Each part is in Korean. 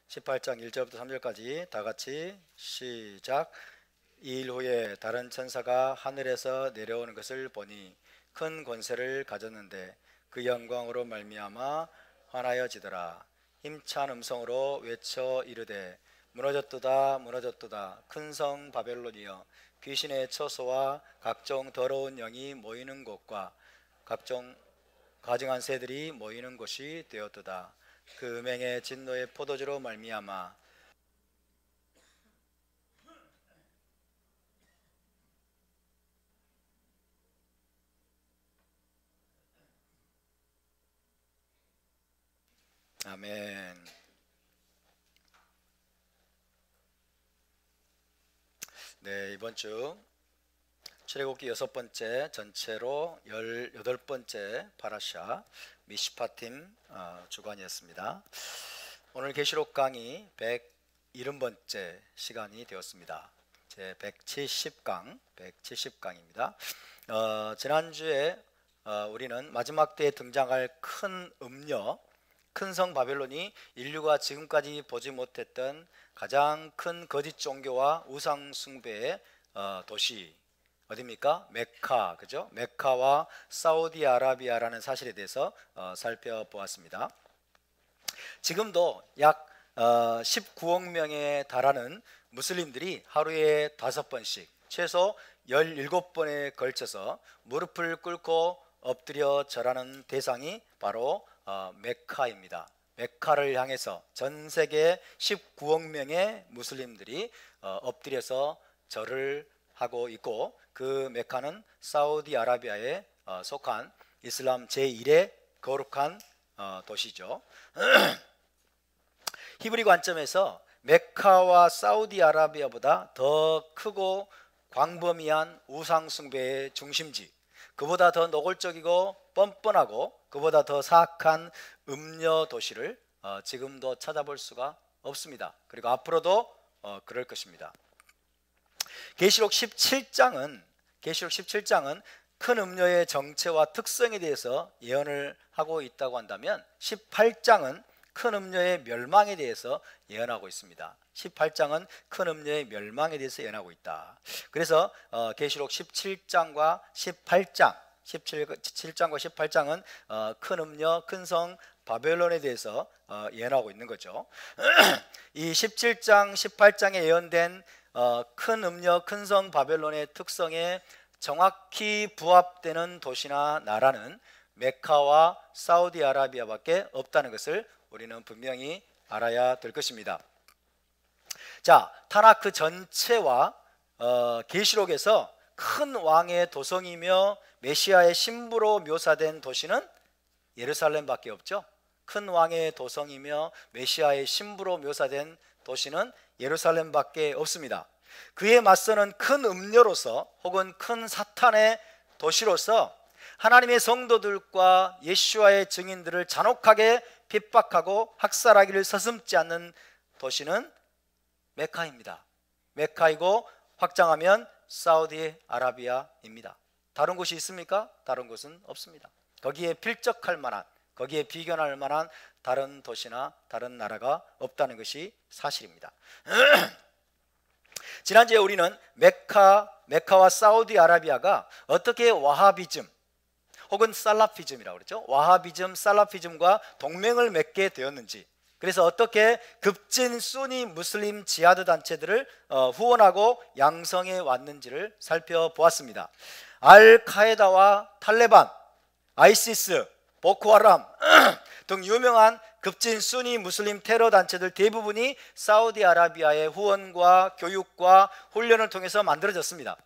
18장 1절부터 3절까지 다 같이 시작. 2일 후에 다른 천사가 하늘에서 내려오는 것을 보니 큰 권세를 가졌는데 그 영광으로 말미암아 환하여지더라. 힘찬 음성으로 외쳐 이르되 무너졌도다 무너졌도다 큰 성 바벨론이여, 귀신의 처소와 각종 더러운 영이 모이는 곳과 각종 가증한 새들이 모이는 곳이 되었도다. 그 음행의 진노의 포도주로 말미암아 아멘. 네, 이번 주 출애굽기 6번째, 전체로 18번째 파라샤 미시파팀 주간이었습니다. 오늘 계시록 강의 170번째 시간이 되었습니다. 제 170강입니다. 지난주에 우리는 마지막 때에 등장할 큰 음녀, 큰 성 바벨론이 인류가 지금까지 보지 못했던 가장 큰 거짓 종교와 우상 숭배의 도시 어디입니까? 메카, 그죠? 메카와 사우디아라비아라는 사실에 대해서 살펴보았습니다. 지금도 약 19억 명에 달하는 무슬림들이 하루에 5번씩 최소 17번에 걸쳐서 무릎을 꿇고 엎드려 절하는 대상이 바로 메카입니다. 메카를 향해서 전 세계 19억 명의 무슬림들이 엎드려서 절을 하고 있고, 그 메카는 사우디아라비아에 속한 이슬람 제1의 거룩한 도시죠. 히브리 관점에서 메카와 사우디아라비아보다 더 크고 광범위한 우상숭배의 중심지, 그보다 더 노골적이고 뻔뻔하고 그보다 더 사악한 음녀 도시를 지금도 찾아볼 수가 없습니다. 그리고 앞으로도 그럴 것입니다. 계시록 17장은 큰 음녀의 정체와 특성에 대해서 예언을 하고 있다고 한다면 18장은 큰 음녀의 멸망에 대해서 예언하고 있습니다. 18장은 큰 음녀의 멸망에 대해서 예언하고 있다. 그래서 계시록 17장과 18장은 큰 음녀, 큰 성 바벨론에 대해서 예언하고 있는 거죠. 이 17장, 18장에 예언된 큰 음녀, 큰 성 바벨론의 특성에 정확히 부합되는 도시나 나라는 메카와 사우디아라비아밖에 없다는 것을 우리는 분명히 알아야 될 것입니다. 자, 타나크 전체와 계시록에서 큰 왕의 도성이며 메시아의 신부로 묘사된 도시는 예루살렘밖에 없죠. 큰 왕의 도성이며 메시아의 신부로 묘사된 도시는 예루살렘밖에 없습니다. 그에 맞서는 큰 음녀로서 혹은 큰 사탄의 도시로서 하나님의 성도들과 예수와의 증인들을 잔혹하게 핍박하고 학살하기를 서슴지 않는 도시는 메카입니다. 메카이고 확장하면 사우디아라비아입니다. 다른 곳이 있습니까? 다른 곳은 없습니다. 거기에 필적할 만한, 거기에 비견할 만한 다른 도시나 다른 나라가 없다는 것이 사실입니다. 지난주에 우리는 메카와 사우디아라비아가 어떻게 와하비즘 혹은 살라피즘이라고 그랬죠. 와하비즘, 살라피즘과 동맹을 맺게 되었는지, 그래서 어떻게 급진 수니 무슬림 지하드 단체들을 후원하고 양성해 왔는지를 살펴보았습니다. 알카에다와 탈레반, 아이시스, 보코하람 등 유명한 급진 수니 무슬림 테러 단체들 대부분이 사우디아라비아의 후원과 교육과 훈련을 통해서 만들어졌습니다.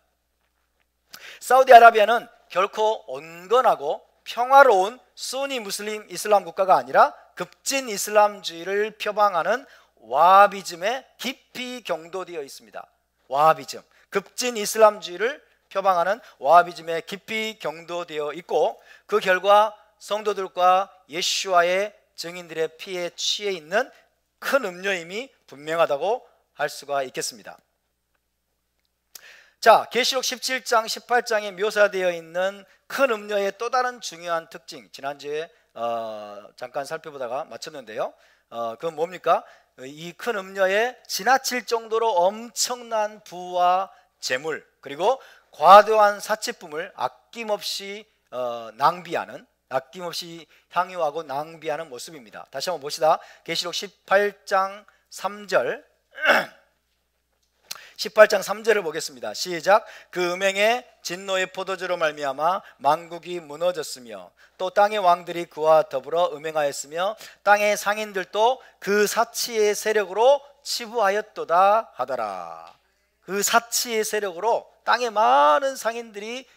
사우디아라비아는 결코 온건하고 평화로운 수니 무슬림 이슬람 국가가 아니라 급진 이슬람주의를 표방하는 와하비즘에 깊이 경도되어 있습니다. 와하비즘, 급진 이슬람주의를 표방하는 와하비즘에 깊이 경도되어 있고, 그 결과 성도들과 예수와의 증인들의 피에 취해 있는 큰 음녀임이 분명하다고 할 수가 있겠습니다. 자, 계시록 17장, 18장에 묘사되어 있는 큰 음녀의 또 다른 중요한 특징, 지난주에 잠깐 살펴보다가 마쳤는데요. 그건 뭡니까? 이 큰 음녀에 지나칠 정도로 엄청난 부와 재물, 그리고 과도한 사치품을 아낌없이 낭비하는, 아낌없이 향유하고 낭비하는 모습입니다. 다시 한번 봅시다. 계시록 18장 3절 18장 3절을 보겠습니다. 시작. 그 음행에 진노의 포도주로 말미암아 만국이 무너졌으며 또 땅의 왕들이 그와 더불어 음행하였으며 땅의 상인들도 그 사치의 세력으로 치부하였도다 하더라. 그 사치의 세력으로 땅의 많은 상인들이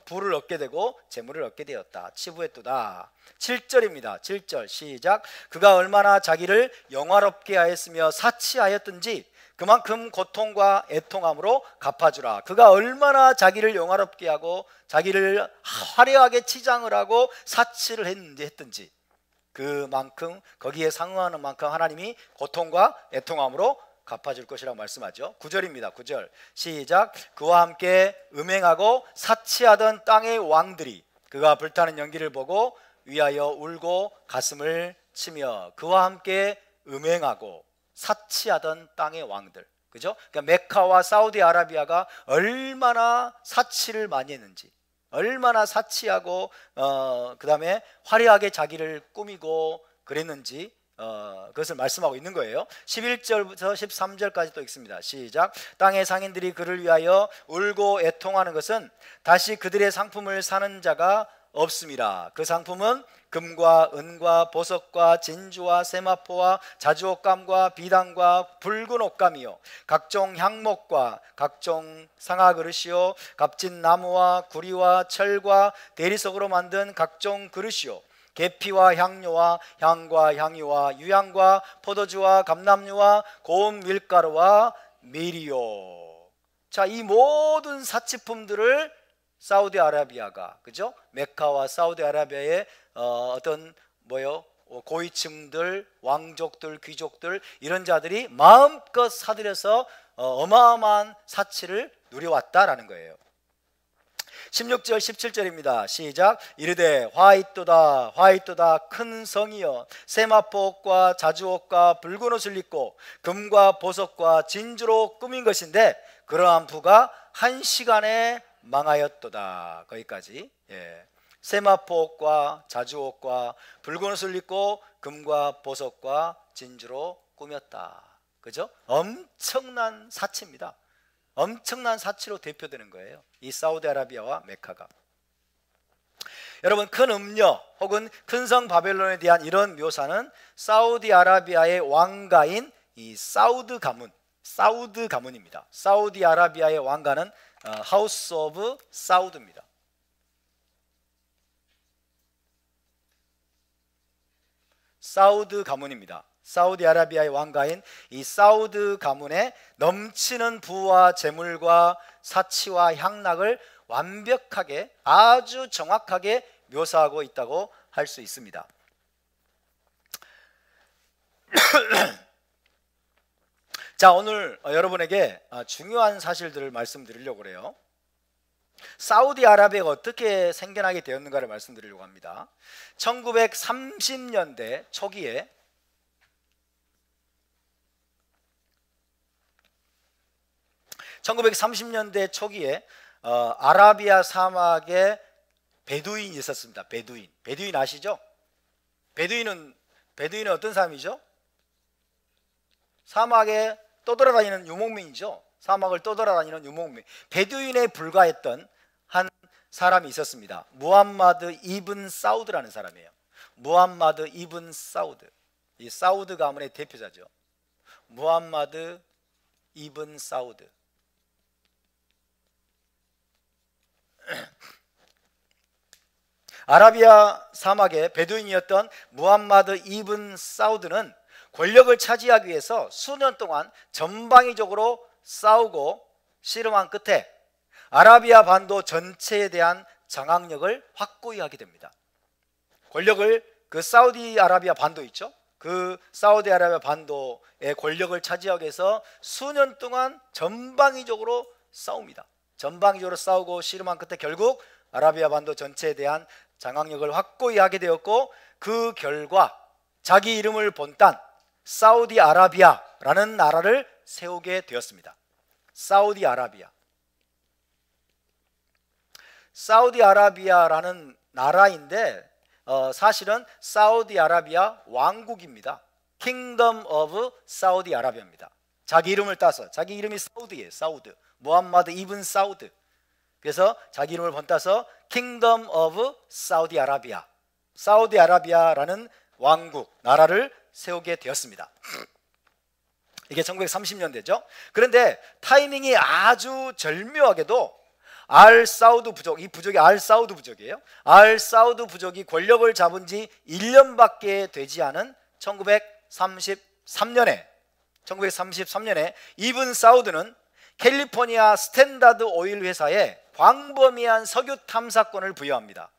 부를 얻게 되고 재물을 얻게 되었다. 치부했도다. 7절입니다. 7절 시작. 그가 얼마나 자기를 영화롭게 하였으며 사치하였든지 그만큼 고통과 애통함으로 갚아주라. 그가 얼마나 자기를 영화롭게 하고 자기를 화려하게 치장을 하고 사치를 했든지 그만큼 거기에 상응하는 만큼 하나님이 고통과 애통함으로 갚아줄 것이라고 말씀하죠. 9절입니다. 9절 시작. 그와 함께 음행하고 사치하던 땅의 왕들이 그가 불타는 연기를 보고 위하여 울고 가슴을 치며, 그와 함께 음행하고 사치하던 땅의 왕들, 그죠? 그러니까 메카와 사우디아라비아가 얼마나 사치를 많이 했는지, 얼마나 사치하고 그 다음에 화려하게 자기를 꾸미고 그랬는지 그것을 말씀하고 있는 거예요. 11절부터 13절까지 또 읽습니다. 시작. 땅의 상인들이 그를 위하여 울고 애통하는 것은 다시 그들의 상품을 사는 자가 없음이라. 그 상품은 금과 은과 보석과 진주와 세마포와 자주옷감과 비단과 붉은 옷감이요 각종 향목과 각종 상아그릇이요 값진 나무와 구리와 철과 대리석으로 만든 각종 그릇이요 계피와 향료와 향과 향유와 유향과 포도주와 감람류와 고운 밀가루와 밀이요. 자, 이 모든 사치품들을 사우디아라비아가, 그죠? 메카와 사우디아라비아의 어떤 고위층들, 왕족들, 귀족들 이런 자들이 마음껏 사들여서 어마어마한 사치를 누려왔다라는 거예요. 16절 17절입니다. 시작. 이르되 화이또다 화이또다 큰 성이여 세마포옷과 자주옷과 붉은 옷을 입고 금과 보석과 진주로 꾸민 것인데 그러한 부가 한 시간에 망하였도다. 거기까지. 세마포옷과 자주옷과 붉은 옷을 입고 금과 보석과 진주로 꾸몄다. 그죠? 엄청난 사치입니다. 엄청난 사치로 대표되는 거예요. 이 사우디아라비아와 메카가. 여러분, 큰 음녀 혹은 큰 성 바벨론에 대한 이런 묘사는 사우디아라비아의 왕가인 이 사우드 가문입니다. 사우디아라비아의 왕가는 하우스 오브 사우드입니다. 사우드 가문입니다. 사우디아라비아의 왕가인 이 사우드 가문의 넘치는 부와 재물과 사치와 향락을 완벽하게, 아주 정확하게 묘사하고 있다고 할 수 있습니다. 자, 오늘 여러분에게 중요한 사실들을 말씀드리려고 그래요. 사우디아라비아가 어떻게 생겨나게 되었는가를 말씀드리려고 합니다. 1930년대 초기에 아라비아 사막에 베두인이 있었습니다. 베두인 아시죠? 베두인은 어떤 사람이죠? 사막에 떠돌아다니는 유목민이죠. 사막을 떠돌아다니는 유목민, 베두인에 불과했던 한 사람이 있었습니다. 무함마드 이븐 사우드라는 사람이에요. 무함마드 이븐 사우드, 이 사우드 가문의 대표자죠. 무함마드 이븐 사우드. 아라비아 사막의 베두인이었던 무함마드 이븐 사우드는 권력을 차지하기 위해서 수년 동안 전방위적으로 싸우고 씨름한 끝에 아라비아 반도 전체에 대한 장악력을 확고히 하게 됩니다. 권력을, 그 사우디아라비아 반도 있죠? 그 사우디아라비아 반도의 권력을 차지하기 위해서 수년 동안 전방위적으로 싸웁니다. 전방위적으로 싸우고 씨름한 끝에 결국 아라비아 반도 전체에 대한 장악력을 확고히 하게 되었고, 그 결과 자기 이름을 본딴 사우디아라비아라는 나라를 세우게 되었습니다. 사우디아라비아. 사우디아라비아라는 나라인데 사실은 사우디아라비아 왕국입니다. 킹덤 오브 사우디아라비아입니다. 자기 이름을 따서, 자기 이름이 사우드예요. 사우드. 무함마드 이븐 사우드. 그래서 자기 이름을 번따서 킹덤 오브 사우디아라비아, 사우디아라비아라는 왕국, 나라를 세우게 되었습니다. 이게 1930년대죠. 그런데 타이밍이 아주 절묘하게도 알 사우드 부족, 이 부족이 알 사우드 부족이에요. 알 사우드 부족이 권력을 잡은 지 1년밖에 되지 않은 1933년에 이븐 사우드는 캘리포니아 스탠다드 오일 회사에 광범위한 석유 탐사권을 부여합니다.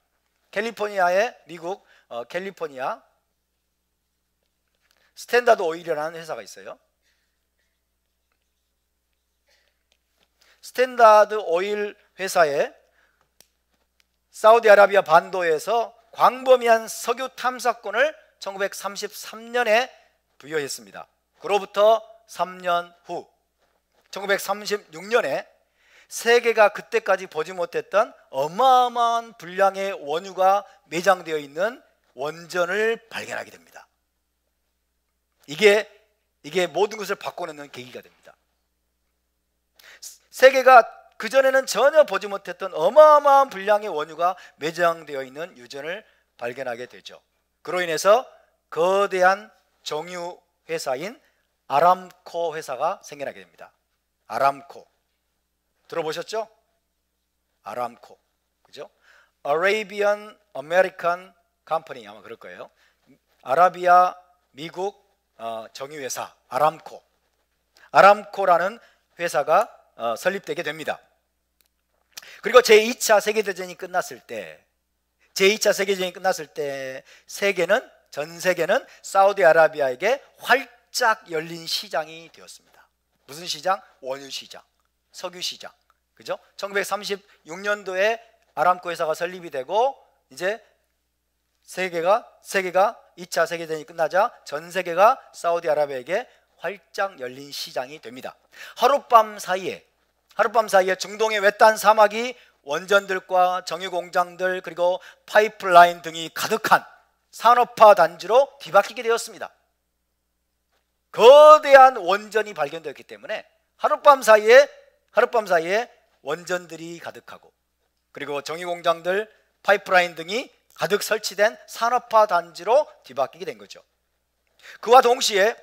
캘리포니아의 미국 캘리포니아 스탠다드 오일이라는 회사가 있어요. 스탠다드 오일 회사에 사우디아라비아 반도에서 광범위한 석유 탐사권을 1933년에 부여했습니다. 그로부터 3년 후 1936년에 세계가 그때까지 보지 못했던 어마어마한 분량의 원유가 매장되어 있는 원전을 발견하게 됩니다. 이게 모든 것을 바꿔놓는 계기가 됩니다. 세계가 그전에는 전혀 보지 못했던 어마어마한 분량의 원유가 매장되어 있는 유전을 발견하게 되죠. 그로 인해서 거대한 정유 회사인 아람코 회사가 생겨나게 됩니다. 아람코 들어보셨죠? 아람코, 그죠? Arabian American Company 아마 그럴 거예요. 아라비아 미국 정유회사 아람코라는 회사가 설립되게 됩니다. 그리고 제2차 세계대전이 끝났을 때 전 세계는 사우디아라비아에게 활짝 열린 시장이 되었습니다. 무슨 시장? 원유 시장, 석유 시장. 그죠? 1936년도에 아람코 회사가 설립이 되고 이제 세계가 2차 세계대전이 끝나자 전 세계가 사우디아라비아에게 활짝 열린 시장이 됩니다. 하룻밤 사이에 중동의 외딴 사막이 원전들과 정유공장들 그리고 파이프라인 등이 가득한 산업화 단지로 뒤바뀌게 되었습니다. 거대한 원전이 발견되었기 때문에 하룻밤 사이에 원전들이 가득하고 그리고 정유공장들, 파이프라인 등이 가득 설치된 산업화 단지로 뒤바뀌게 된 거죠. 그와 동시에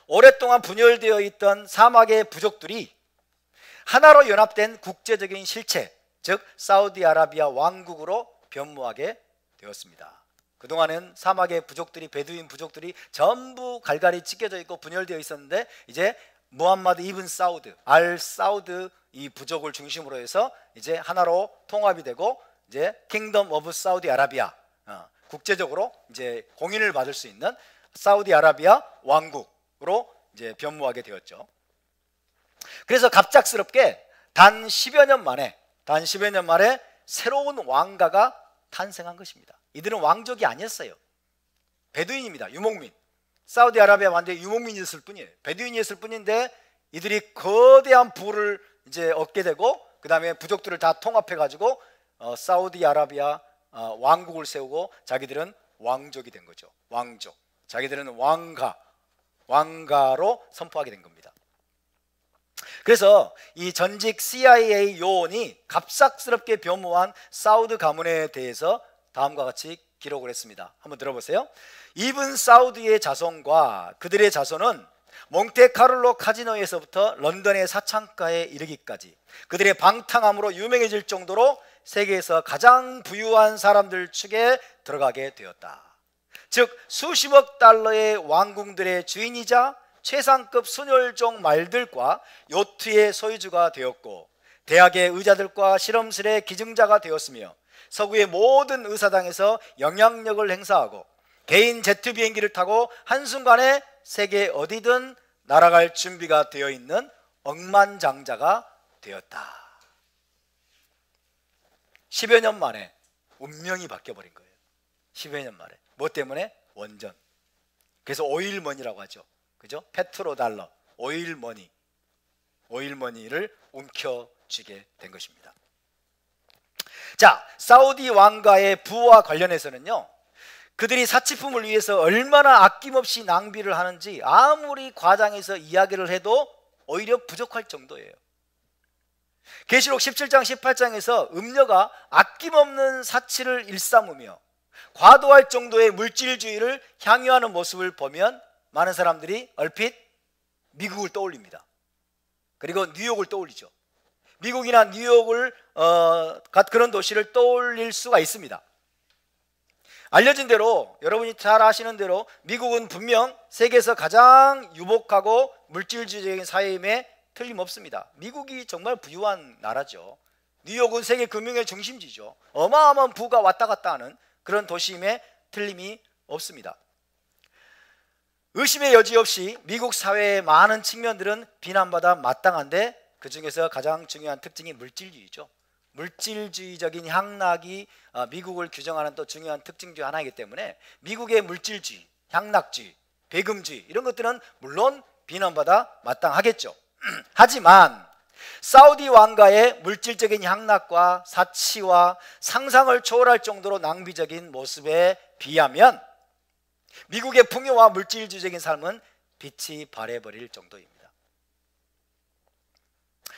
오랫동안 분열되어 있던 사막의 부족들이 하나로 연합된 국제적인 실체, 즉 사우디아라비아 왕국으로 변모하게 되었습니다. 그동안은 사막의 부족들이, 베두인 부족들이 전부 갈갈이 찢겨져 있고 분열되어 있었는데 이제 무함마드 이븐 사우드, 알 사우드 이 부족을 중심으로 해서 이제 하나로 통합이 되고 이제 킹덤 오브 사우디아라비아, 국제적으로 이제 공인을 받을 수 있는 사우디아라비아 왕국으로 이제 변모하게 되었죠. 그래서 갑작스럽게 단 10여 년 만에 새로운 왕가가 탄생한 것입니다. 이들은 왕족이 아니었어요. 베두인입니다. 유목민. 사우디아라비아 완전히 유목민이었을 뿐이에요. 베두인이었을 뿐인데 이들이 거대한 부를 이제 얻게 되고 그 다음에 부족들을 다 통합해 가지고 사우디아라비아 왕국을 세우고 자기들은 왕족이 된 거죠. 왕족. 자기들은 왕가로 선포하게 된 겁니다. 그래서 이 전직 CIA 요원이 갑작스럽게 변모한 사우드 가문에 대해서 다음과 같이 기록을 했습니다. 한번 들어보세요. 이븐 사우드의 자손과 그들의 자손은 몽테카를로 카지노에서부터 런던의 사창가에 이르기까지 그들의 방탕함으로 유명해질 정도로 세계에서 가장 부유한 사람들 축에 들어가게 되었다. 즉 수십억 달러의 왕궁들의 주인이자 최상급 순혈종 말들과 요트의 소유주가 되었고 대학의 의자들과 실험실의 기증자가 되었으며 서구의 모든 의사당에서 영향력을 행사하고 개인 제트 비행기를 타고 한순간에 세계 어디든 날아갈 준비가 되어 있는 억만장자가 되었다. 10여 년 만에 운명이 바뀌어버린 거예요. 10여 년 만에. 뭐 때문에? 원전. 그래서 오일머니라고 하죠. 그죠? 페트로달러, 오일머니, 오일머니를 움켜쥐게 된 것입니다. 자, 사우디 왕가의 부와 관련해서는요, 그들이 사치품을 위해서 얼마나 아낌없이 낭비를 하는지 아무리 과장해서 이야기를 해도 오히려 부족할 정도예요. 계시록 17장 18장에서 음녀가 아낌없는 사치를 일삼으며 과도할 정도의 물질주의를 향유하는 모습을 보면 많은 사람들이 얼핏 미국을 떠올립니다. 그리고 뉴욕을 떠올리죠. 미국이나 뉴욕을 그런 도시를 떠올릴 수가 있습니다. 알려진 대로, 여러분이 잘 아시는 대로 미국은 분명 세계에서 가장 유복하고 물질주의적인 사회임에 틀림없습니다. 미국이 정말 부유한 나라죠. 뉴욕은 세계 금융의 중심지죠. 어마어마한 부가 왔다 갔다 하는 그런 도시임에 틀림이 없습니다. 의심의 여지 없이 미국 사회의 많은 측면들은 비난받아 마땅한데 그 중에서 가장 중요한 특징이 물질주의죠. 물질주의적인 향락이 미국을 규정하는 또 중요한 특징 중 하나이기 때문에 미국의 물질주의, 향락주의, 배금주의 이런 것들은 물론 비난받아 마땅하겠죠. 하지만 사우디 왕가의 물질적인 향락과 사치와 상상을 초월할 정도로 낭비적인 모습에 비하면 미국의 풍요와 물질주의적인 삶은 빛이 발해버릴 정도입니다.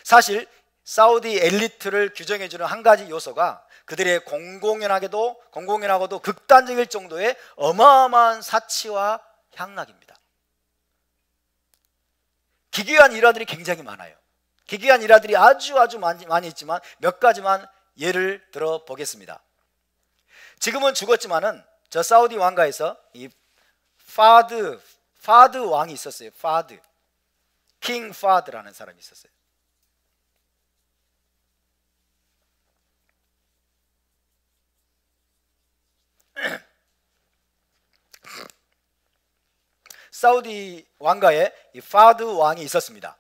사실 사우디 엘리트를 규정해주는 한 가지 요소가 그들의 공공연하고도 극단적일 정도의 어마어마한 사치와 향락입니다. 기괴한 일화들이 굉장히 많아요. 기괴한 일화들이 아주 많이 있지만 몇 가지만 예를 들어 보겠습니다. 지금은 죽었지만은 저 사우디 왕가에서 이 파드 왕이 있었어요. 킹 파드라는 사람이 있었어요. 사우디 왕가에 이 파드 왕이 있었습니다.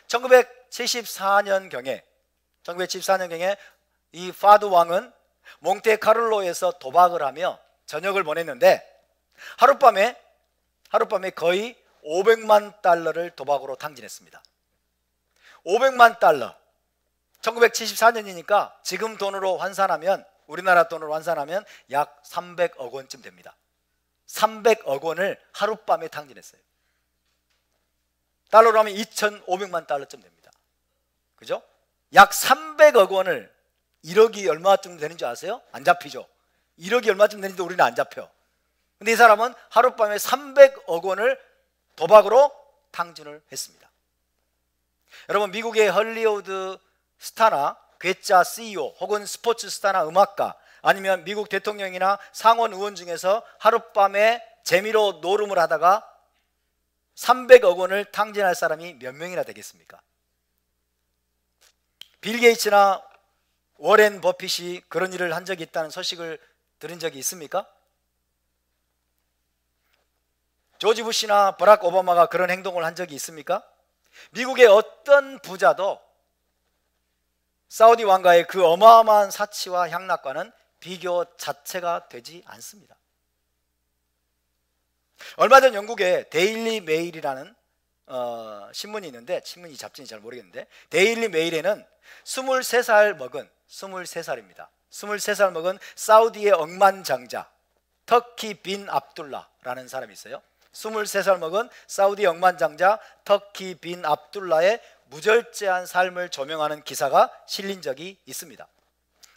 1974년경에 이 파드 왕은 몽테카를로에서 도박을 하며 저녁을 보냈는데 하룻밤에 거의 500만 달러를 도박으로 탕진했습니다. 500만 달러 1974년이니까 지금 돈으로 환산하면, 우리나라 돈으로 환산하면 약 300억 원쯤 됩니다. 300억 원을 하룻밤에 탕진했어요. 달러로 하면 2,500만 달러쯤 됩니다. 그죠? 약 300억 원을, 1억이 얼마쯤 되는 줄 아세요? 안 잡히죠? 1억이 얼마쯤 되는지 우리는 안 잡혀. 근데 이 사람은 하룻밤에 300억 원을 도박으로 탕진을 했습니다. 여러분, 미국의 헐리우드 스타나 괴짜 CEO 혹은 스포츠 스타나 음악가 아니면 미국 대통령이나 상원 의원 중에서 하룻밤에 재미로 노름을 하다가 300억 원을 탕진할 사람이 몇 명이나 되겠습니까? 빌 게이츠나 워렌 버핏이 그런 일을 한 적이 있다는 소식을 들은 적이 있습니까? 조지 부시나 버락 오바마가 그런 행동을 한 적이 있습니까? 미국의 어떤 부자도 사우디 왕가의 그 어마어마한 사치와 향락과는 비교 자체가 되지 않습니다. 얼마 전 영국의 데일리 메일이라는 신문이 있는데, 신문이 잡지인지 잘 모르겠는데, 데일리 메일에는 23살입니다. 23살 먹은 사우디의 억만장자 터키 빈 압둘라라는 사람이 있어요. 23살 먹은 사우디 억만장자 터키 빈 압둘라의 무절제한 삶을 조명하는 기사가 실린 적이 있습니다.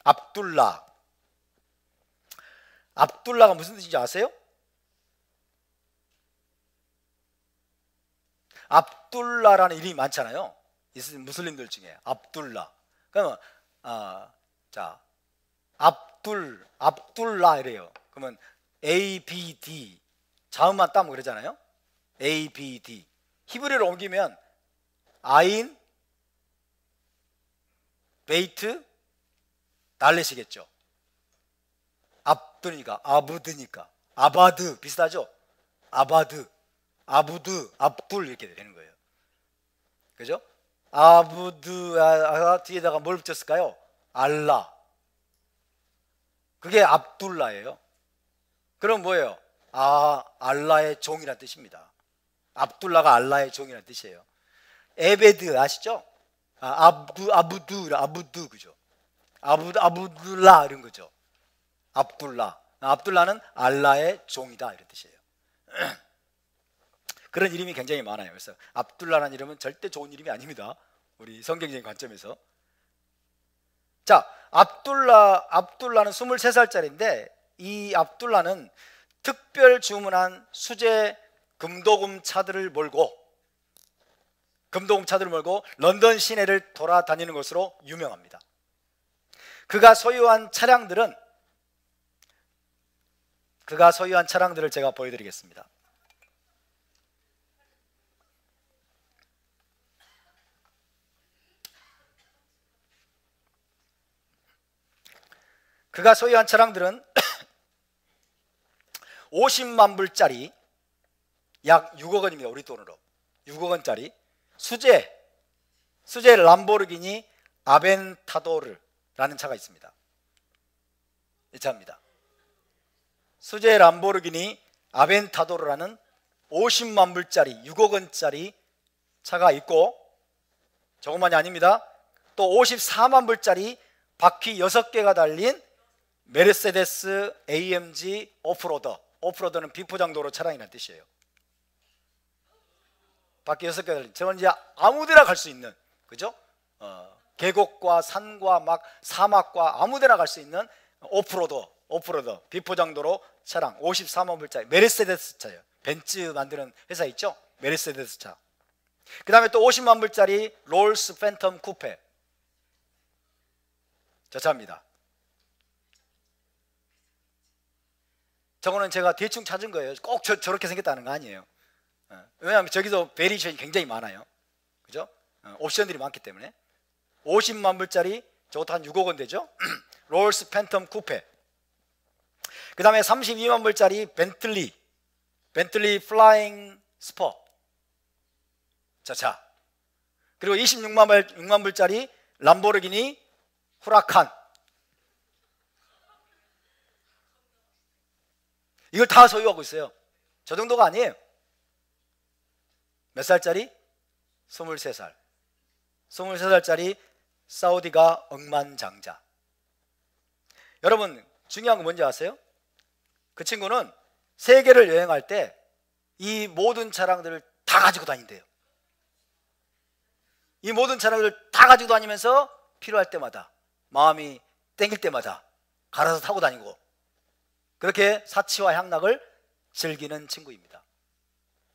압둘라가 무슨 뜻인지 아세요? 압둘라라는 이름이 많잖아요. 무슬림들 중에 압둘라. 그러면 압둘라 이래요. 그러면 ABD 자음만 따면 그러잖아요. ABD 히브리로 옮기면 아인 베이트 달렛이겠죠. 아부드니까 아바드 비슷하죠. 아부드 압둘 이렇게 되는 거예요. 그죠? 아부드가 뒤에다가 뭘 붙였을까요? 알라. 그게 압둘라예요. 그럼 뭐예요? 알라의 종이라는 뜻입니다. 압둘라가 알라의 종이라는 뜻이에요. 에베드 아시죠? 아부두 그죠? 아부둘라 이런 거죠. 압둘라는 알라의 종이다 이런 뜻이에요. 그런 이름이 굉장히 많아요. 그래서 압둘라라는 이름은 절대 좋은 이름이 아닙니다. 우리 성경적인 관점에서. 자, 압둘라는 23살짜리인데 이 압둘라는 특별 주문한 수제 금도금 차들을 몰고 런던 시내를 돌아다니는 것으로 유명합니다. 그가 소유한 차량들을 제가 보여드리겠습니다. 그가 소유한 차량들은 50만 불짜리 약 6억 원입니다. 우리 돈으로 6억 원짜리 수제 람보르기니 아벤타도르라는 차가 있습니다. 이 차입니다. 수제 람보르기니 아벤타도르라는 50만 불짜리 6억 원짜리 차가 있고, 저것만이 아닙니다. 또 54만 불짜리 바퀴 6개가 달린 메르세데스 AMG 오프로더는 비포장도로 차량이라는 뜻이에요. 바퀴 6개가 달린, 저는 이제 아무데나 갈 수 있는, 그죠? 계곡과 산과 막 사막과 아무데나 갈 수 있는 오프로더 비포장도로 차량 54만 불짜리 메르세데스 차예요. 벤츠 만드는 회사 있죠? 메르세데스 차. 그 다음에 또 50만 불짜리 롤스 팬텀 쿠페, 저 차입니다. 저거는 제가 대충 찾은 거예요. 꼭 저렇게 생겼다는 거 아니에요. 왜냐하면 저기도 베리에이션이 굉장히 많아요. 그죠? 옵션들이 많기 때문에. 50만 불짜리 저것도 한 6억 원 되죠? 롤스 팬텀 쿠페. 그 다음에 32만 불짜리 벤틀리 플라잉 스퍼, 저 차. 그리고 26만 불짜리 람보르기니 후라칸. 이걸 다 소유하고 있어요. 저 정도가 아니에요. 몇 살짜리? 23살. 23살짜리 사우디가 억만장자. 여러분, 중요한 건 뭔지 아세요? 그 친구는 세계를 여행할 때 이 모든 차량들을 다 가지고 다닌대요. 이 모든 차량들을 다 가지고 다니면서 필요할 때마다, 마음이 땡길 때마다 갈아서 타고 다니고, 그렇게 사치와 향락을 즐기는 친구입니다.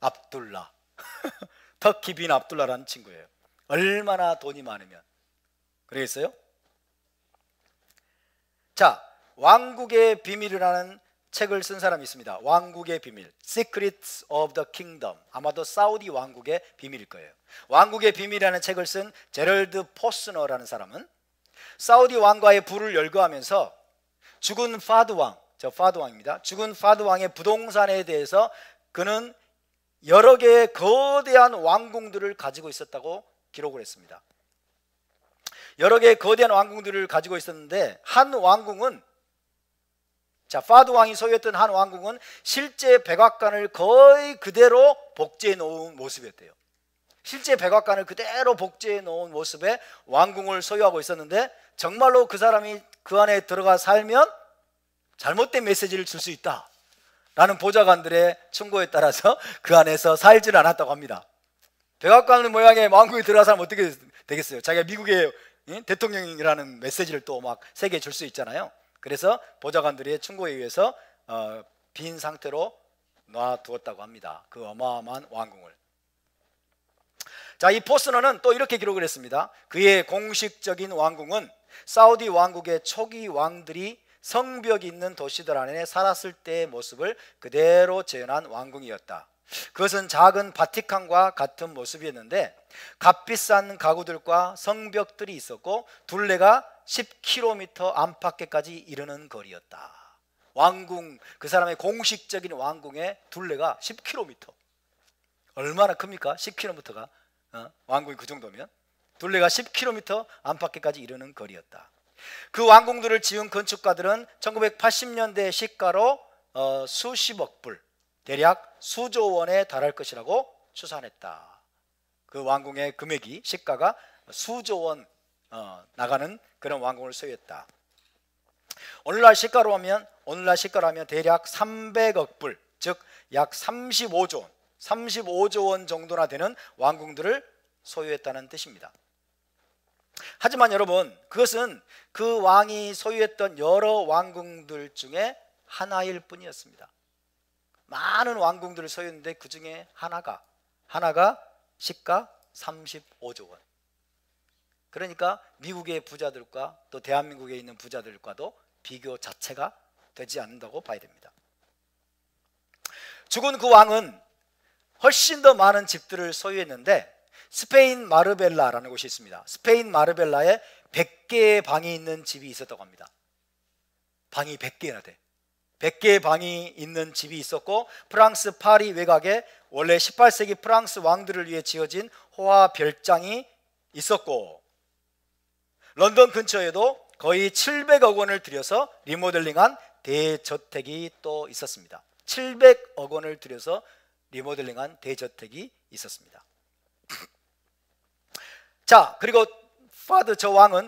압둘라. 터키 빈 압둘라라는 친구예요. 얼마나 돈이 많으면 그러겠어요? 자, 왕국의 비밀이라는 책을 쓴 사람이 있습니다. 왕국의 비밀, Secrets of the Kingdom. 아마도 사우디 왕국의 비밀일 거예요. 왕국의 비밀이라는 책을 쓴 제럴드 포스너라는 사람은 사우디 왕과의 부를 열거하면서 죽은 파드 왕, 저 파드 왕입니다. 죽은 파드 왕의 부동산에 대해서 그는 여러 개의 거대한 왕궁들을 가지고 있었다고 기록을 했습니다. 여러 개의 거대한 왕궁들을 가지고 있었는데, 한 왕궁은, 자, 파드 왕이 소유했던 한 왕궁은 실제 백악관을 거의 그대로 복제해 놓은 모습이었대요. 실제 백악관을 그대로 복제해 놓은 모습의 왕궁을 소유하고 있었는데, 정말로 그 사람이 그 안에 들어가 살면 잘못된 메시지를 줄 수 있다 라는 보좌관들의 충고에 따라서 그 안에서 살지를 않았다고 합니다. 백악관 모양의 왕궁에 들어가 살면 어떻게 되겠어요? 자기가 미국의 대통령이라는 메시지를 또 막 세계에 줄 수 있잖아요. 그래서 보좌관들의 충고에 의해서 빈 상태로 놔두었다고 합니다. 그 어마어마한 왕궁을. 자, 이 포스너는 또 이렇게 기록을 했습니다. 그의 공식적인 왕궁은 사우디 왕국의 초기 왕들이 성벽이 있는 도시들 안에 살았을 때의 모습을 그대로 재현한 왕궁이었다. 그것은 작은 바티칸과 같은 모습이었는데, 값비싼 가구들과 성벽들이 있었고 둘레가 10km 안팎에까지 이르는 거리였다. 왕궁, 그 사람의 공식적인 왕궁의 둘레가 10km. 얼마나 큽니까? 10km가 왕궁이 그 정도면 둘레가 10km 안팎에까지 이르는 거리였다. 그 왕궁들을 지은 건축가들은 1980년대 시가로 수십억 불, 대략 수조 원에 달할 것이라고 추산했다. 그 왕궁의 금액이 시가가 수조 원 나가는 그런 왕궁을 소유했다. 오늘날 시가로 하면 대략 300억 불, 즉 약 35조 원 정도나 되는 왕궁들을 소유했다는 뜻입니다. 하지만 여러분, 그것은 그 왕이 소유했던 여러 왕궁들 중에 하나일 뿐이었습니다. 많은 왕궁들을 소유했는데 그 중에 하나가 시가 35조 원. 그러니까 미국의 부자들과 또 대한민국에 있는 부자들과도 비교 자체가 되지 않는다고 봐야 됩니다. 죽은 그 왕은 훨씬 더 많은 집들을 소유했는데 스페인 마르벨라라는 곳이 있습니다. 스페인 마르벨라에 100개의 방이 있는 집이 있었다고 합니다. 방이 100개나 돼. 100개의 방이 있는 집이 있었고, 프랑스 파리 외곽에 원래 18세기 프랑스 왕들을 위해 지어진 호화 별장이 있었고, 런던 근처에도 거의 700억 원을 들여서 리모델링한 대저택이 또 있었습니다. 700억 원을 들여서 리모델링한 대저택이 있었습니다. 자, 그리고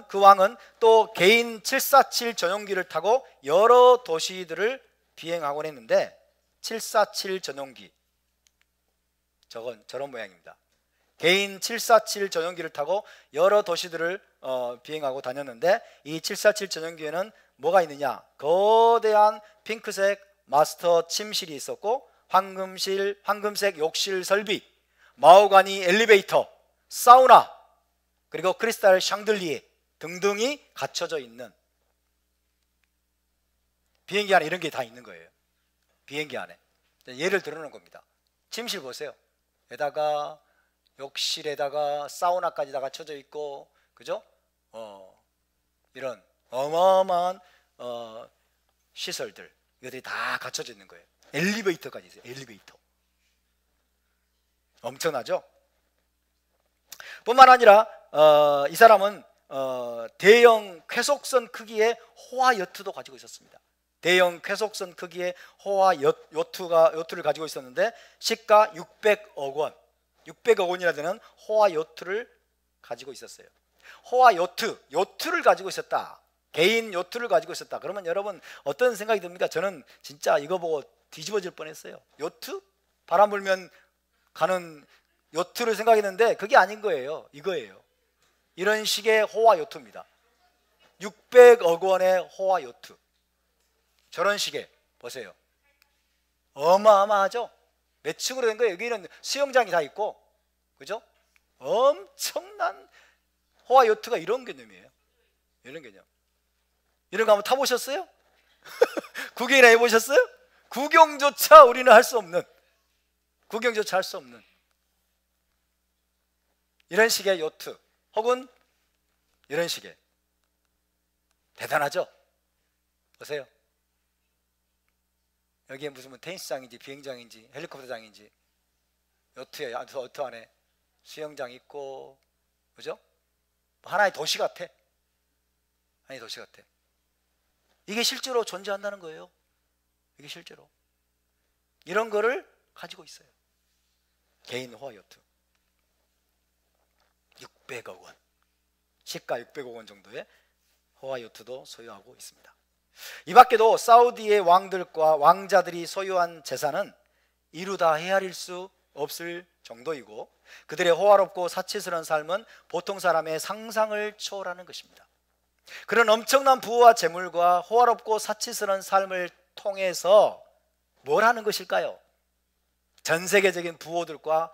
그 왕은 또 개인 747 전용기를 타고 여러 도시들을 비행하곤 했는데, 747 전용기, 저런 모양입니다. 개인 747 전용기를 타고 여러 도시들을 비행하고 다녔는데, 이 747 전용기에는 뭐가 있느냐? 거대한 핑크색 마스터 침실이 있었고, 황금색 욕실 설비, 마호가니 엘리베이터, 사우나, 그리고 크리스탈 샹들리에 등등이 갖춰져 있는, 비행기 안에 이런 게 다 있는 거예요. 비행기 안에. 예를 들어놓은 겁니다. 침실 보세요. 에다가 욕실에다가 사우나까지 다 갖춰져 있고, 그죠? 이런 어마어마한 시설들, 이것들이 다 갖춰져 있는 거예요. 엘리베이터까지 있어요. 엘리베이터. 엄청나죠? 뿐만 아니라 이 사람은 대형 쾌속선 크기의 호화 여트도 가지고 있었습니다. 대형 쾌속선 크기의 호화 요트를 가지고 있었는데, 시가 600억 원, 600억 원이나 되는 호화 요트를 가지고 있었어요. 호화 요트를 가지고 있었다. 개인 요트를 가지고 있었다. 그러면 여러분 어떤 생각이 듭니까? 저는 진짜 이거 보고 뒤집어질 뻔했어요. 요트? 바람 불면 가는 요트를 생각했는데 그게 아닌 거예요. 이거예요. 이런 식의 호화 요트입니다. 600억 원의 호화 요트. 저런 식의, 보세요. 어마어마하죠? 몇 층으로 된 거예요? 여기는 수영장이 다 있고, 그죠? 엄청난 호화 요트가 이런 개념이에요. 이런 개념. 이런 거 한번 타보셨어요? 구경이나 해보셨어요? 구경조차 우리는 할 수 없는, 이런 식의 요트, 혹은 이런 식의, 대단하죠? 보세요. 여기에 무슨 테니스장인지 비행장인지 헬리콥터장인지, 요트 안에 수영장 있고, 그죠? 하나의 도시 같아. 이게 실제로 존재한다는 거예요. 이게 실제로. 이런 거를 가지고 있어요. 개인 호화 요트. 600억 원. 시가 600억 원 정도의 호화 요트도 소유하고 있습니다. 이 밖에도 사우디의 왕들과 왕자들이 소유한 재산은 이루다 헤아릴 수 없을 정도이고, 그들의 호화롭고 사치스러운 삶은 보통 사람의 상상을 초월하는 것입니다. 그런 엄청난 부와 재물과 호화롭고 사치스러운 삶을 통해서 뭘 하는 것일까요? 전 세계적인 부호들과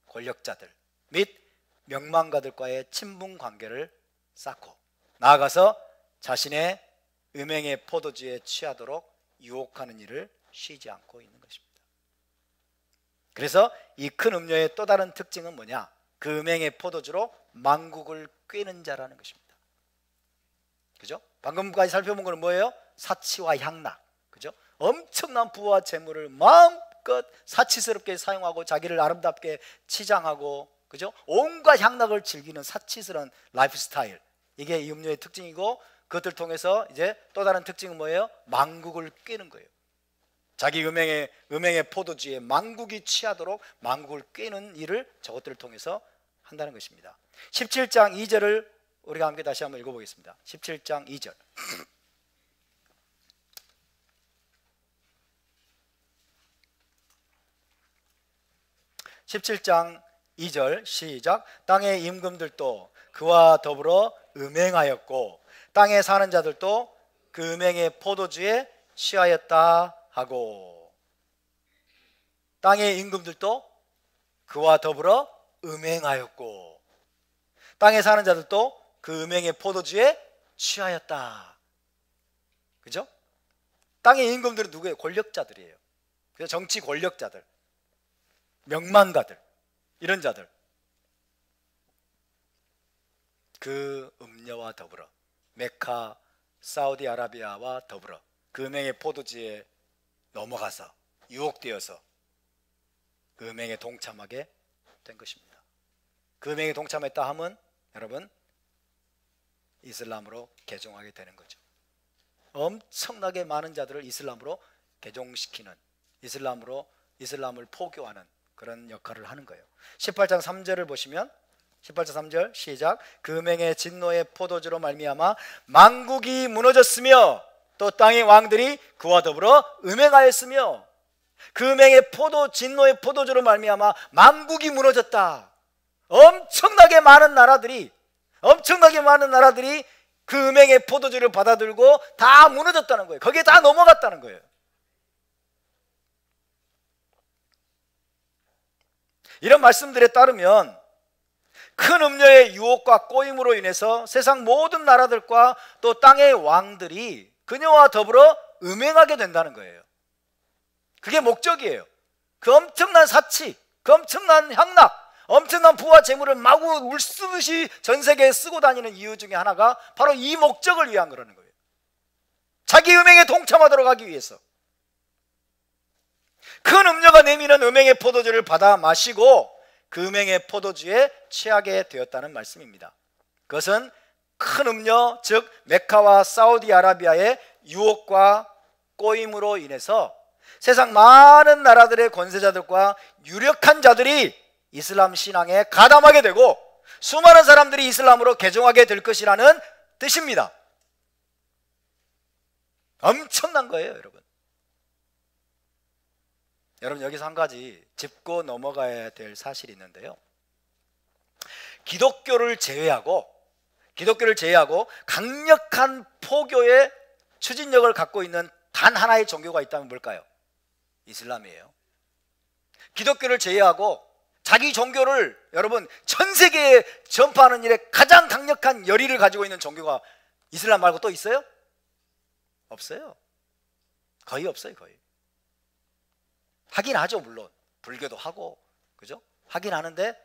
권력자들 및 명망가들과의 친분 관계를 쌓고, 나아가서 자신의 음행의 포도주에 취하도록 유혹하는 일을 쉬지 않고 있는 것입니다. 그래서 이 큰 음료의 또 다른 특징은 뭐냐? 그 음행의 포도주로 만국을 꿰는 자라는 것입니다. 그죠? 방금까지 살펴본 것은 뭐예요? 사치와 향락. 그죠? 엄청난 부와 재물을 마음껏 사치스럽게 사용하고 자기를 아름답게 치장하고, 그죠? 온갖 향락을 즐기는 사치스러운 라이프 스타일. 이게 이 음료의 특징이고, 그것을 통해서 이제 또 다른 특징은 뭐예요? 만국을 꿰는 거예요. 자기 음행의 포도주에 만국이 취하도록 만국을 꿰는 일을 저것들을 통해서 한다는 것입니다. 17장 2절을 우리가 함께 다시 한번 읽어보겠습니다. 17장 2절. 17장 2절 시작. 땅의 임금들도 그와 더불어 음행하였고 땅에 사는 자들도 그 음행의 포도주에 취하였다 하고, 땅의 임금들도 그와 더불어 음행하였고 땅에 사는 자들도 그 음행의 포도주에 취하였다. 그죠? 땅의 임금들은 누구예요? 권력자들이에요. 그래서 정치 권력자들, 명망가들, 이런 자들, 그 음녀와 더불어, 메카 사우디아라비아와 더불어 그 음행의 포도주에 넘어가서 유혹되어서 그 음행에 동참하게 된 것입니다. 그 음행에 동참했다 하면 여러분 이슬람으로 개종하게 되는 거죠. 엄청나게 많은 자들을 이슬람으로 개종시키는, 이슬람을 포교하는 그런 역할을 하는 거예요. 18장 3절을 보시면 18장 3절 시작. 그 음행의 진노의 포도주로 말미암아 만국이 무너졌으며 또 땅의 왕들이 그와 더불어 음행하였으며, 그 음행의 진노의 포도주로 말미암아 만국이 무너졌다. 엄청나게 많은 나라들이 그 음행의 포도주를 받아들고 다 무너졌다는 거예요. 거기에 다 넘어갔다는 거예요. 이런 말씀들에 따르면 큰 음녀의 유혹과 꼬임으로 인해서 세상 모든 나라들과 또 땅의 왕들이 그녀와 더불어 음행하게 된다는 거예요. 그게 목적이에요. 그 엄청난 사치, 그 엄청난 향락, 엄청난 부와 재물을 마구 물쓰듯이 전 세계에 쓰고 다니는 이유 중에 하나가 바로 이 목적을 위한 거라는 거예요. 자기 음행에 동참하도록 하기 위해서. 큰 음녀가 내미는 음행의 포도주를 받아 마시고 그 음행의 포도주에 취하게 되었다는 말씀입니다. 그것은 큰 음녀, 즉 메카와 사우디아라비아의 유혹과 꼬임으로 인해서 세상 많은 나라들의 권세자들과 유력한 자들이 이슬람 신앙에 가담하게 되고 수많은 사람들이 이슬람으로 개종하게 될 것이라는 뜻입니다. 엄청난 거예요, 여러분. 여러분, 여기서 한 가지 짚고 넘어가야 될 사실이 있는데요. 기독교를 제외하고 강력한 포교의 추진력을 갖고 있는 단 하나의 종교가 있다면 뭘까요? 이슬람이에요. 기독교를 제외하고 자기 종교를 여러분 전 세계에 전파하는 일에 가장 강력한 열의를 가지고 있는 종교가 이슬람 말고 또 있어요? 없어요. 거의 없어요. 거의. 하긴 하죠. 물론 불교도 하고, 그죠? 하긴 하는데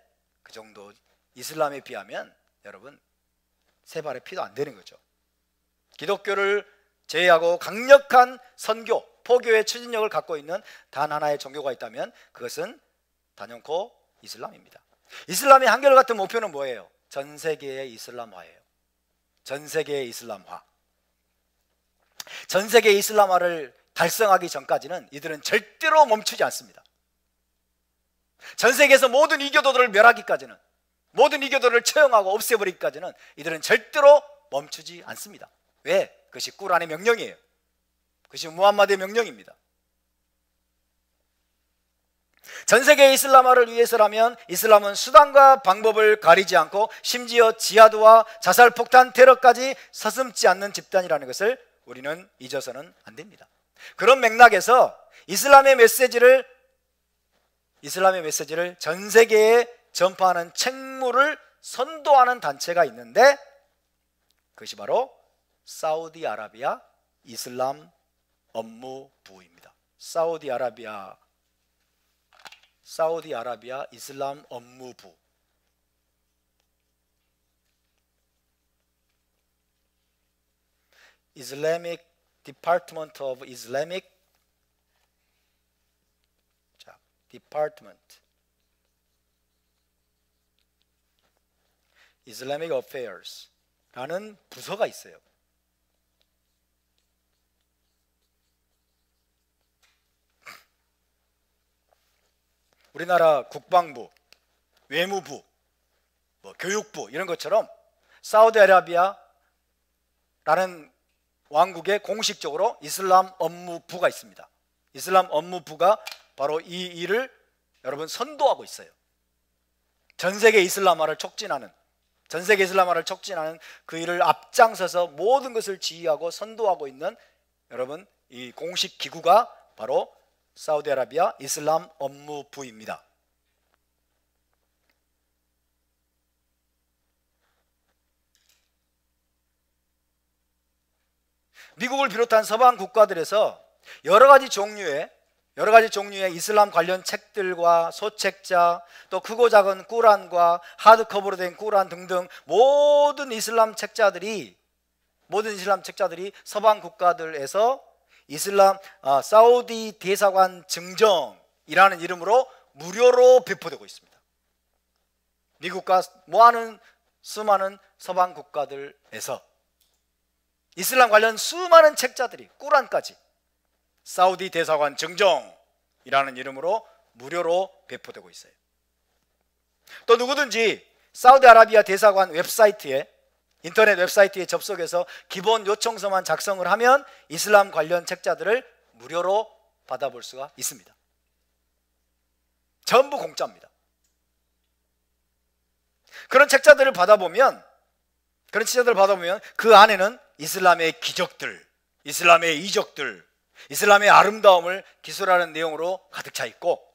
그 정도 이슬람에 비하면 여러분 세 발의 피도 안 되는 거죠. 기독교를 제외하고 강력한 선교, 포교의 추진력을 갖고 있는 단 하나의 종교가 있다면 그것은 단연코 이슬람입니다. 이슬람의 한결같은 목표는 뭐예요? 전 세계의 이슬람화예요. 전 세계의 이슬람화. 전 세계의 이슬람화를 달성하기 전까지는 이들은 절대로 멈추지 않습니다. 전 세계에서 모든 이교도들을 멸하기까지는, 모든 이교도를 처형하고 없애버리기까지는 이들은 절대로 멈추지 않습니다. 왜? 그것이 꾸란의 명령이에요. 그것이 무함마드의 명령입니다. 전 세계의 이슬람화를 위해서라면 이슬람은 수단과 방법을 가리지 않고 심지어 지하드와 자살폭탄 테러까지 서슴지 않는 집단이라는 것을 우리는 잊어서는 안 됩니다. 그런 맥락에서 이슬람의 메시지를 전 세계에 전파하는 책무를 선도하는 단체가 있는데 그것이 바로 사우디아라비아 이슬람 업무부입니다. 사우디아라비아 이슬람 업무부. Islamic Department of Islamic Islamic Affairs라는 부서가 있어요. 우리나라 국방부, 외무부, 뭐 교육부 이런 것처럼 사우디아라비아라는 왕국에 공식적으로 이슬람 업무부가 있습니다. 이슬람 업무부가 바로 이 일을 여러분 선도하고 있어요. 전 세계 이슬람화를 촉진하는 그 일을 앞장서서 모든 것을 지휘하고 선도하고 있는 여러분 이 공식 기구가 바로 사우디아라비아 이슬람 업무부입니다. 미국을 비롯한 서방 국가들에서 여러 가지 종류의 이슬람 관련 책들과 소책자, 또 크고 작은 꾸란과 하드커버로 된 꾸란 등등 모든 이슬람 책자들이 서방 국가들에서 사우디 대사관 증정이라는 이름으로 무료로 배포되고 있습니다. 미국과 모아는 수많은 서방 국가들에서 이슬람 관련 수많은 책자들이 꾸란까지 사우디 대사관 증정이라는 이름으로 무료로 배포되고 있어요. 또 누구든지 사우디아라비아 대사관 웹사이트에 인터넷 웹사이트에 접속해서 기본 요청서만 작성을 하면 이슬람 관련 책자들을 무료로 받아볼 수가 있습니다. 전부 공짜입니다. 그런 책자들을 받아보면 그 안에는 이슬람의 기적들, 이슬람의 이적들, 이슬람의 아름다움을 기술하는 내용으로 가득 차 있고,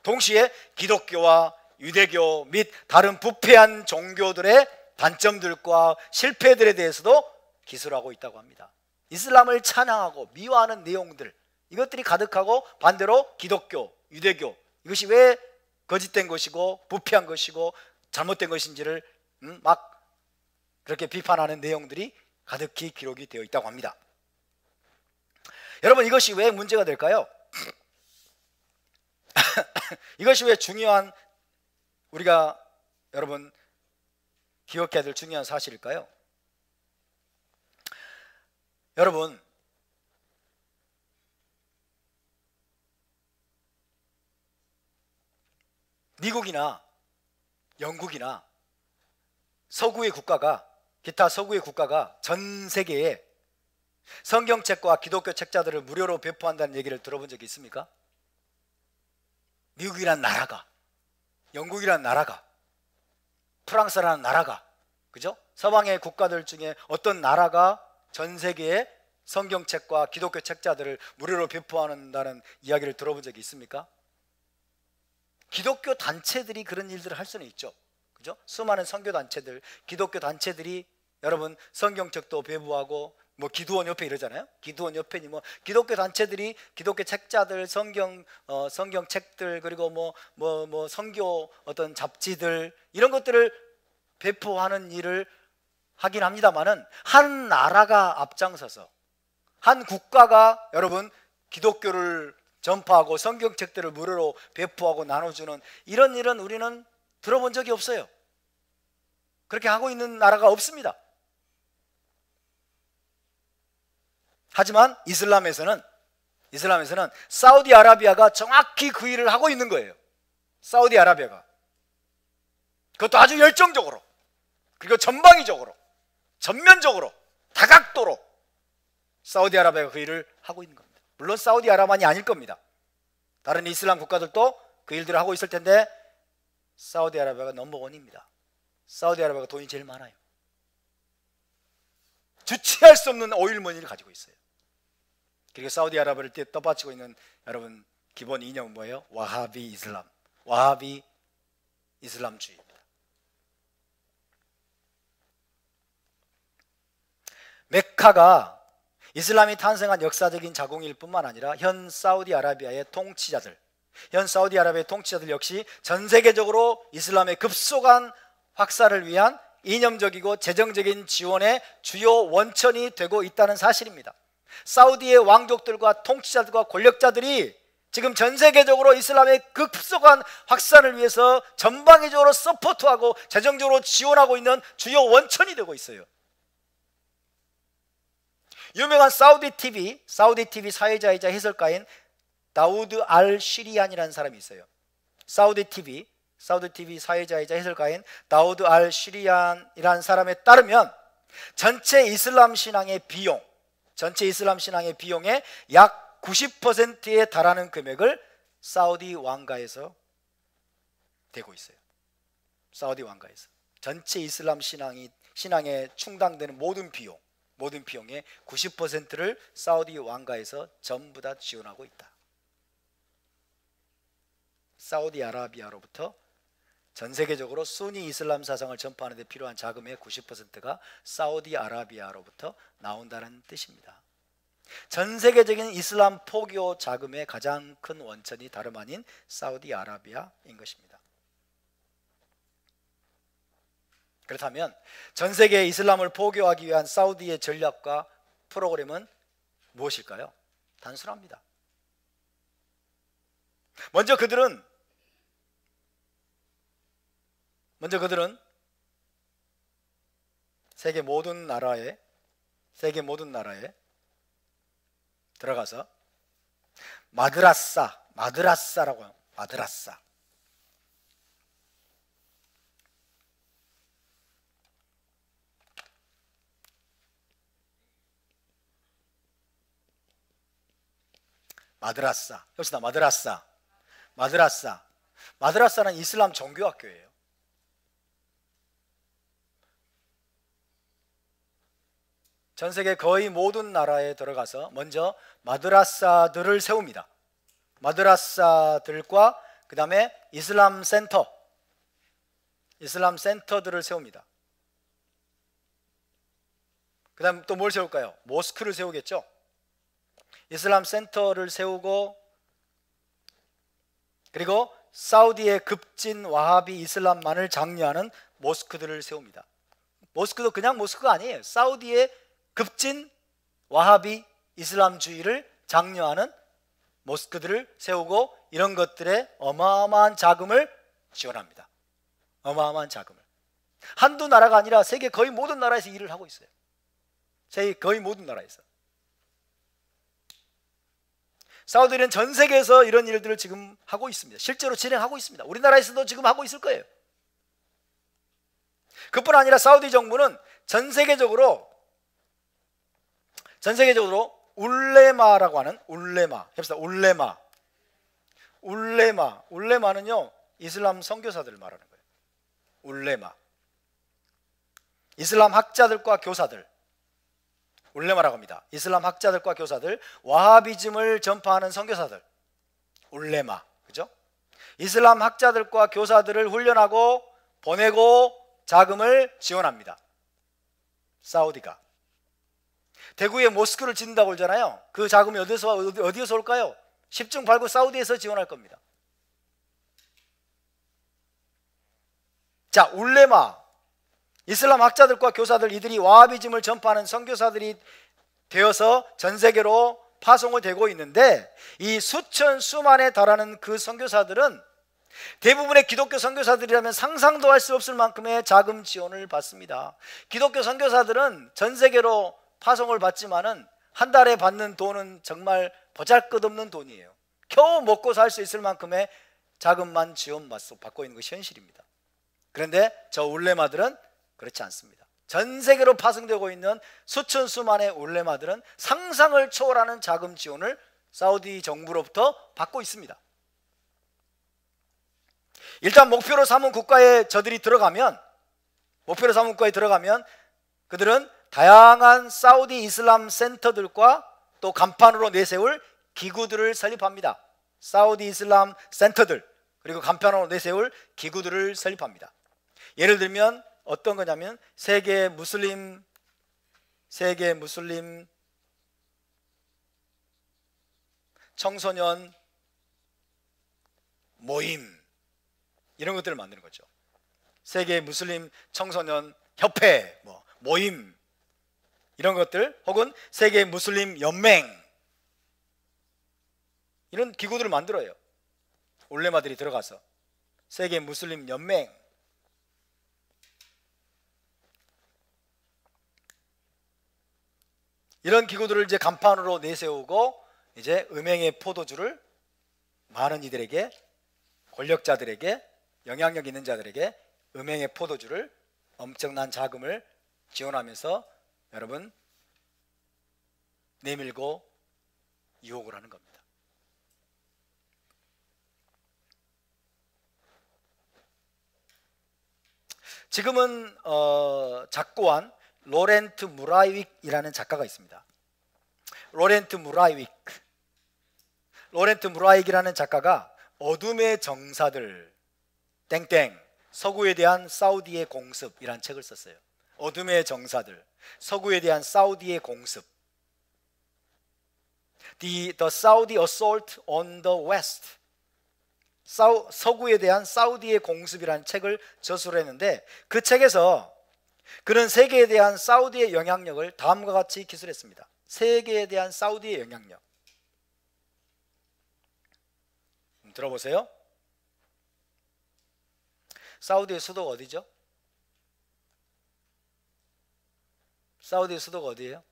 동시에 기독교와 유대교 및 다른 부패한 종교들의 단점들과 실패들에 대해서도 기술하고 있다고 합니다. 이슬람을 찬양하고 미화하는 내용들, 이것들이 가득하고, 반대로 기독교, 유대교, 이것이 왜 거짓된 것이고 부패한 것이고 잘못된 것인지를 막 그렇게 비판하는 내용들이 가득히 기록이 되어 있다고 합니다. 여러분, 이것이 왜 문제가 될까요? 이것이 왜 중요한, 우리가 여러분 기억해야 될 중요한 사실일까요? 여러분, 미국이나 영국이나 서구의 국가가, 기타 서구의 국가가 전 세계에 성경책과 기독교 책자들을 무료로 배포한다는 얘기를 들어본 적이 있습니까? 미국이란 나라가, 영국이란 나라가, 프랑스라는 나라가, 그죠? 서방의 국가들 중에 어떤 나라가 전 세계에 성경책과 기독교 책자들을 무료로 배포한다는 이야기를 들어본 적이 있습니까? 기독교 단체들이 그런 일들을 할 수는 있죠. 그죠? 수많은 선교 단체들, 기독교 단체들이 여러분 성경책도 배부하고 뭐 기도원 협회 이러잖아요. 기도원 협회니 뭐 기독교 단체들이 기독교 책자들, 성경책들, 그리고 뭐 선교 어떤 잡지들, 이런 것들을 배포하는 일을 하긴 합니다만은, 한 나라가 앞장서서 한 국가가 여러분 기독교를 전파하고 성경책들을 무료로 배포하고 나눠주는 이런 일은 우리는 들어본 적이 없어요. 그렇게 하고 있는 나라가 없습니다. 하지만 이슬람에서는 사우디아라비아가 정확히 그 일을 하고 있는 거예요. 사우디아라비아가, 그것도 아주 열정적으로, 그리고 전방위적으로, 전면적으로, 다각도로 사우디아라비아가 그 일을 하고 있는 겁니다. 물론 사우디아라비아만이 아닐 겁니다. 다른 이슬람 국가들도 그 일들을 하고 있을 텐데 사우디아라비아가 넘버원입니다. 사우디아라비아가 돈이 제일 많아요. 주체할 수 없는 오일머니를 가지고 있어요. 그리고 사우디아라비아를 떠받치고 있는 여러분 기본 이념은 뭐예요? 와하비 이슬람, 와하비 이슬람주의입니다. 메카가 이슬람이 탄생한 역사적인 자궁일 뿐만 아니라 현 사우디아라비아의 통치자들 역시 전 세계적으로 이슬람의 급속한 확산을 위한 이념적이고 재정적인 지원의 주요 원천이 되고 있다는 사실입니다. 사우디의 왕족들과 통치자들과 권력자들이 지금 전 세계적으로 이슬람의 급속한 확산을 위해서 전방위적으로 서포트하고 재정적으로 지원하고 있는 주요 원천이 되고 있어요. 유명한 사우디 TV 사회자이자 해설가인 다우드 알 시리안이라는 사람이 있어요. 사우디 TV 사회자이자 해설가인 다우드 알 쉬리안이라는 사람에 따르면 전체 이슬람 신앙의 비용의 약 90%에 달하는 금액을 사우디 왕가에서 대고 있어요. 사우디 왕가에서 전체 이슬람 신앙에 충당되는 모든 비용의 90%를 사우디 왕가에서 전부 다 지원하고 있다. 사우디아라비아로부터 전 세계적으로 수니 이슬람 사상을 전파하는 데 필요한 자금의 90%가 사우디아라비아로부터 나온다는 뜻입니다. 전 세계적인 이슬람 포교 자금의 가장 큰 원천이 다름 아닌 사우디아라비아인 것입니다. 그렇다면 전 세계 이슬람을 포교하기 위한 사우디의 전략과 프로그램은 무엇일까요? 단순합니다. 먼저 그들은 세계 모든 나라에 들어가서 마드라사라고 해요. 마드라사. 여기서 마드라사는 이슬람 종교학교예요. 전 세계 거의 모든 나라에 들어가서 먼저 마드라사들을 세웁니다. 마드라사들과 그 다음에 이슬람 센터들을 세웁니다. 그 다음 또 뭘 세울까요? 모스크를 세우겠죠. 이슬람 센터를 세우고, 그리고 사우디의 급진 와하비 이슬람만을 장려하는 모스크들을 세웁니다. 모스크도 그냥 모스크가 아니에요. 사우디의 급진 와하비 이슬람주의를 장려하는 모스크들을 세우고, 이런 것들에 어마어마한 자금을 지원합니다. 어마어마한 자금을. 한두 나라가 아니라 세계 거의 모든 나라에서 일을 하고 있어요. 세계 거의 모든 나라에서. 사우디는 전 세계에서 이런 일들을 지금 하고 있습니다. 실제로 진행하고 있습니다. 우리나라에서도 지금 하고 있을 거예요. 그뿐 아니라 사우디 정부는 전 세계적으로 울레마라고 하는 울레마는요 이슬람 선교사들을 말하는 거예요. 울레마, 이슬람 학자들과 교사들, 울레마라고 합니다. 이슬람 학자들과 교사들, 와하비즘을 전파하는 선교사들, 울레마, 그죠? 이슬람 학자들과 교사들을 훈련하고 보내고 자금을 지원합니다. 사우디가. 대구에 모스크를 짓는다고 그러잖아요. 그 자금이 어디서 올까요? 10중 8구 사우디에서 지원할 겁니다. 자, 울레마, 이슬람 학자들과 교사들, 이들이 와하비즘을 전파하는 선교사들이 되어서 전 세계로 파송이 되고 있는데, 이 수만에 달하는 그 선교사들은 대부분의 기독교 선교사들이라면 상상도 할 수 없을 만큼의 자금 지원을 받습니다. 기독교 선교사들은 전 세계로 파송을 받지만은 한 달에 받는 돈은 정말 보잘것없는 돈이에요. 겨우 먹고 살 수 있을 만큼의 자금만 지원받고 있는 것이 현실입니다. 그런데 저 울레마들은 그렇지 않습니다. 전 세계로 파송되고 있는 수만의 울레마들은 상상을 초월하는 자금 지원을 사우디 정부로부터 받고 있습니다. 일단 목표로 삼은 국가에 들어가면 그들은 다양한 사우디 이슬람 센터들과 또 간판으로 내세울 기구들을 설립합니다. 사우디 이슬람 센터들, 그리고 간판으로 내세울 기구들을 설립합니다. 예를 들면 어떤 거냐면 세계 무슬림 청소년 모임, 이런 것들을 만드는 거죠. 세계 무슬림 청소년 협회, 모임, 이런 것들, 혹은 세계 무슬림 연맹, 이런 기구들을 만들어요. 울레마들이 들어가서 세계 무슬림 연맹, 이런 기구들을 이제 간판으로 내세우고 이제 음행의 포도주를 많은 이들에게 권력자들에게, 영향력 있는 자들에게 음행의 포도주를, 엄청난 자금을 지원하면서 여러분 내밀고 유혹을 하는 겁니다. 지금은 작고한 로렌트 무라이윅이라는 작가가 있습니다. 로렌트 무라이윅이라는 작가가 어둠의 정사들 땡땡 서구에 대한 사우디의 공습이라는 책을 썼어요. 어둠의 정사들, 서구에 대한 사우디의 공습, The Saudi Assault on the West, 서구에 대한 사우디의 공습이라는 책을 저술을 했는데, 그 책에서 그는 세계에 대한 사우디의 영향력을 다음과 같이 기술했습니다. 세계에 대한 사우디의 영향력 들어보세요. 사우디의 수도가 어디죠? 사우디의 수도가 어디예요?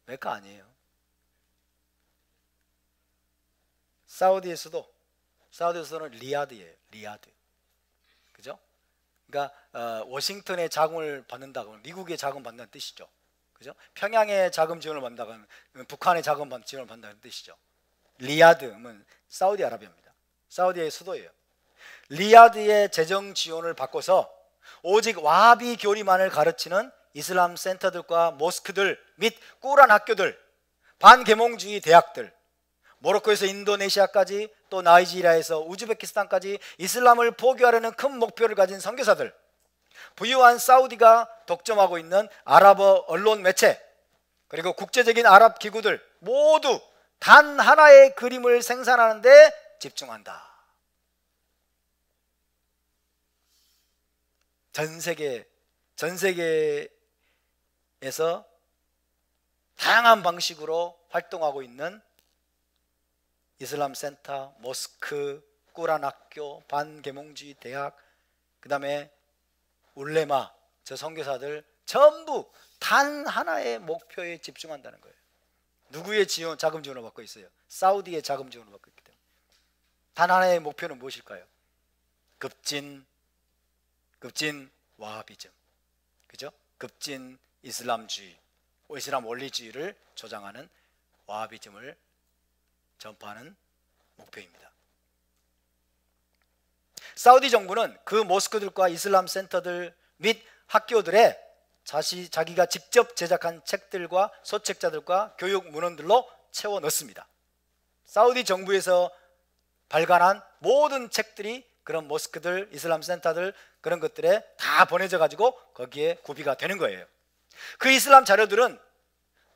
메카 아니에요. 사우디의 수도는 리야드예요. 리야드. 그죠? 그러니까 워싱턴의 자금을 받는다 그러면 미국의 자금 받는다는 뜻이죠. 그죠? 평양의 자금 지원을 받는다 그러면 북한의 자금 지원을 받는다는 뜻이죠. 리야드는 사우디아라비아입니다. 사우디의 수도예요. 리야드의 재정 지원을 받고서 오직 와하비 교리만을 가르치는 이슬람 센터들과 모스크들 및 꾸란 학교들, 반계몽주의 대학들, 모로코에서 인도네시아까지 또 나이지리아에서 우즈베키스탄까지 이슬람을 포교하려는 큰 목표를 가진 선교사들, 부유한 사우디가 독점하고 있는 아랍어 언론 매체, 그리고 국제적인 아랍 기구들 모두 단 하나의 그림을 생산하는 데 집중한다. 전 세계에서 다양한 방식으로 활동하고 있는 이슬람 센터, 모스크, 꾸란 학교, 반계몽주의 대학, 그 다음에 울레마, 저 선교사들 전부 단 하나의 목표에 집중한다는 거예요. 누구의 자금 지원을 받고 있어요? 사우디의 자금 지원을 받고 있기 때문에. 단 하나의 목표는 무엇일까요? 급진 와하비즘, 그죠? 급진 이슬람주의, 이슬람 원리주의를 조장하는 와하비즘을 전파하는 목표입니다. 사우디 정부는 그 모스크들과 이슬람 센터들 및 학교들에 자기가 직접 제작한 책들과 소책자들과 교육 문헌들로 채워 넣습니다. 사우디 정부에서 발간한 모든 책들이 그런 모스크들, 이슬람 센터들 그런 것들에 다 보내져 가지고 거기에 구비가 되는 거예요. 그 이슬람 자료들은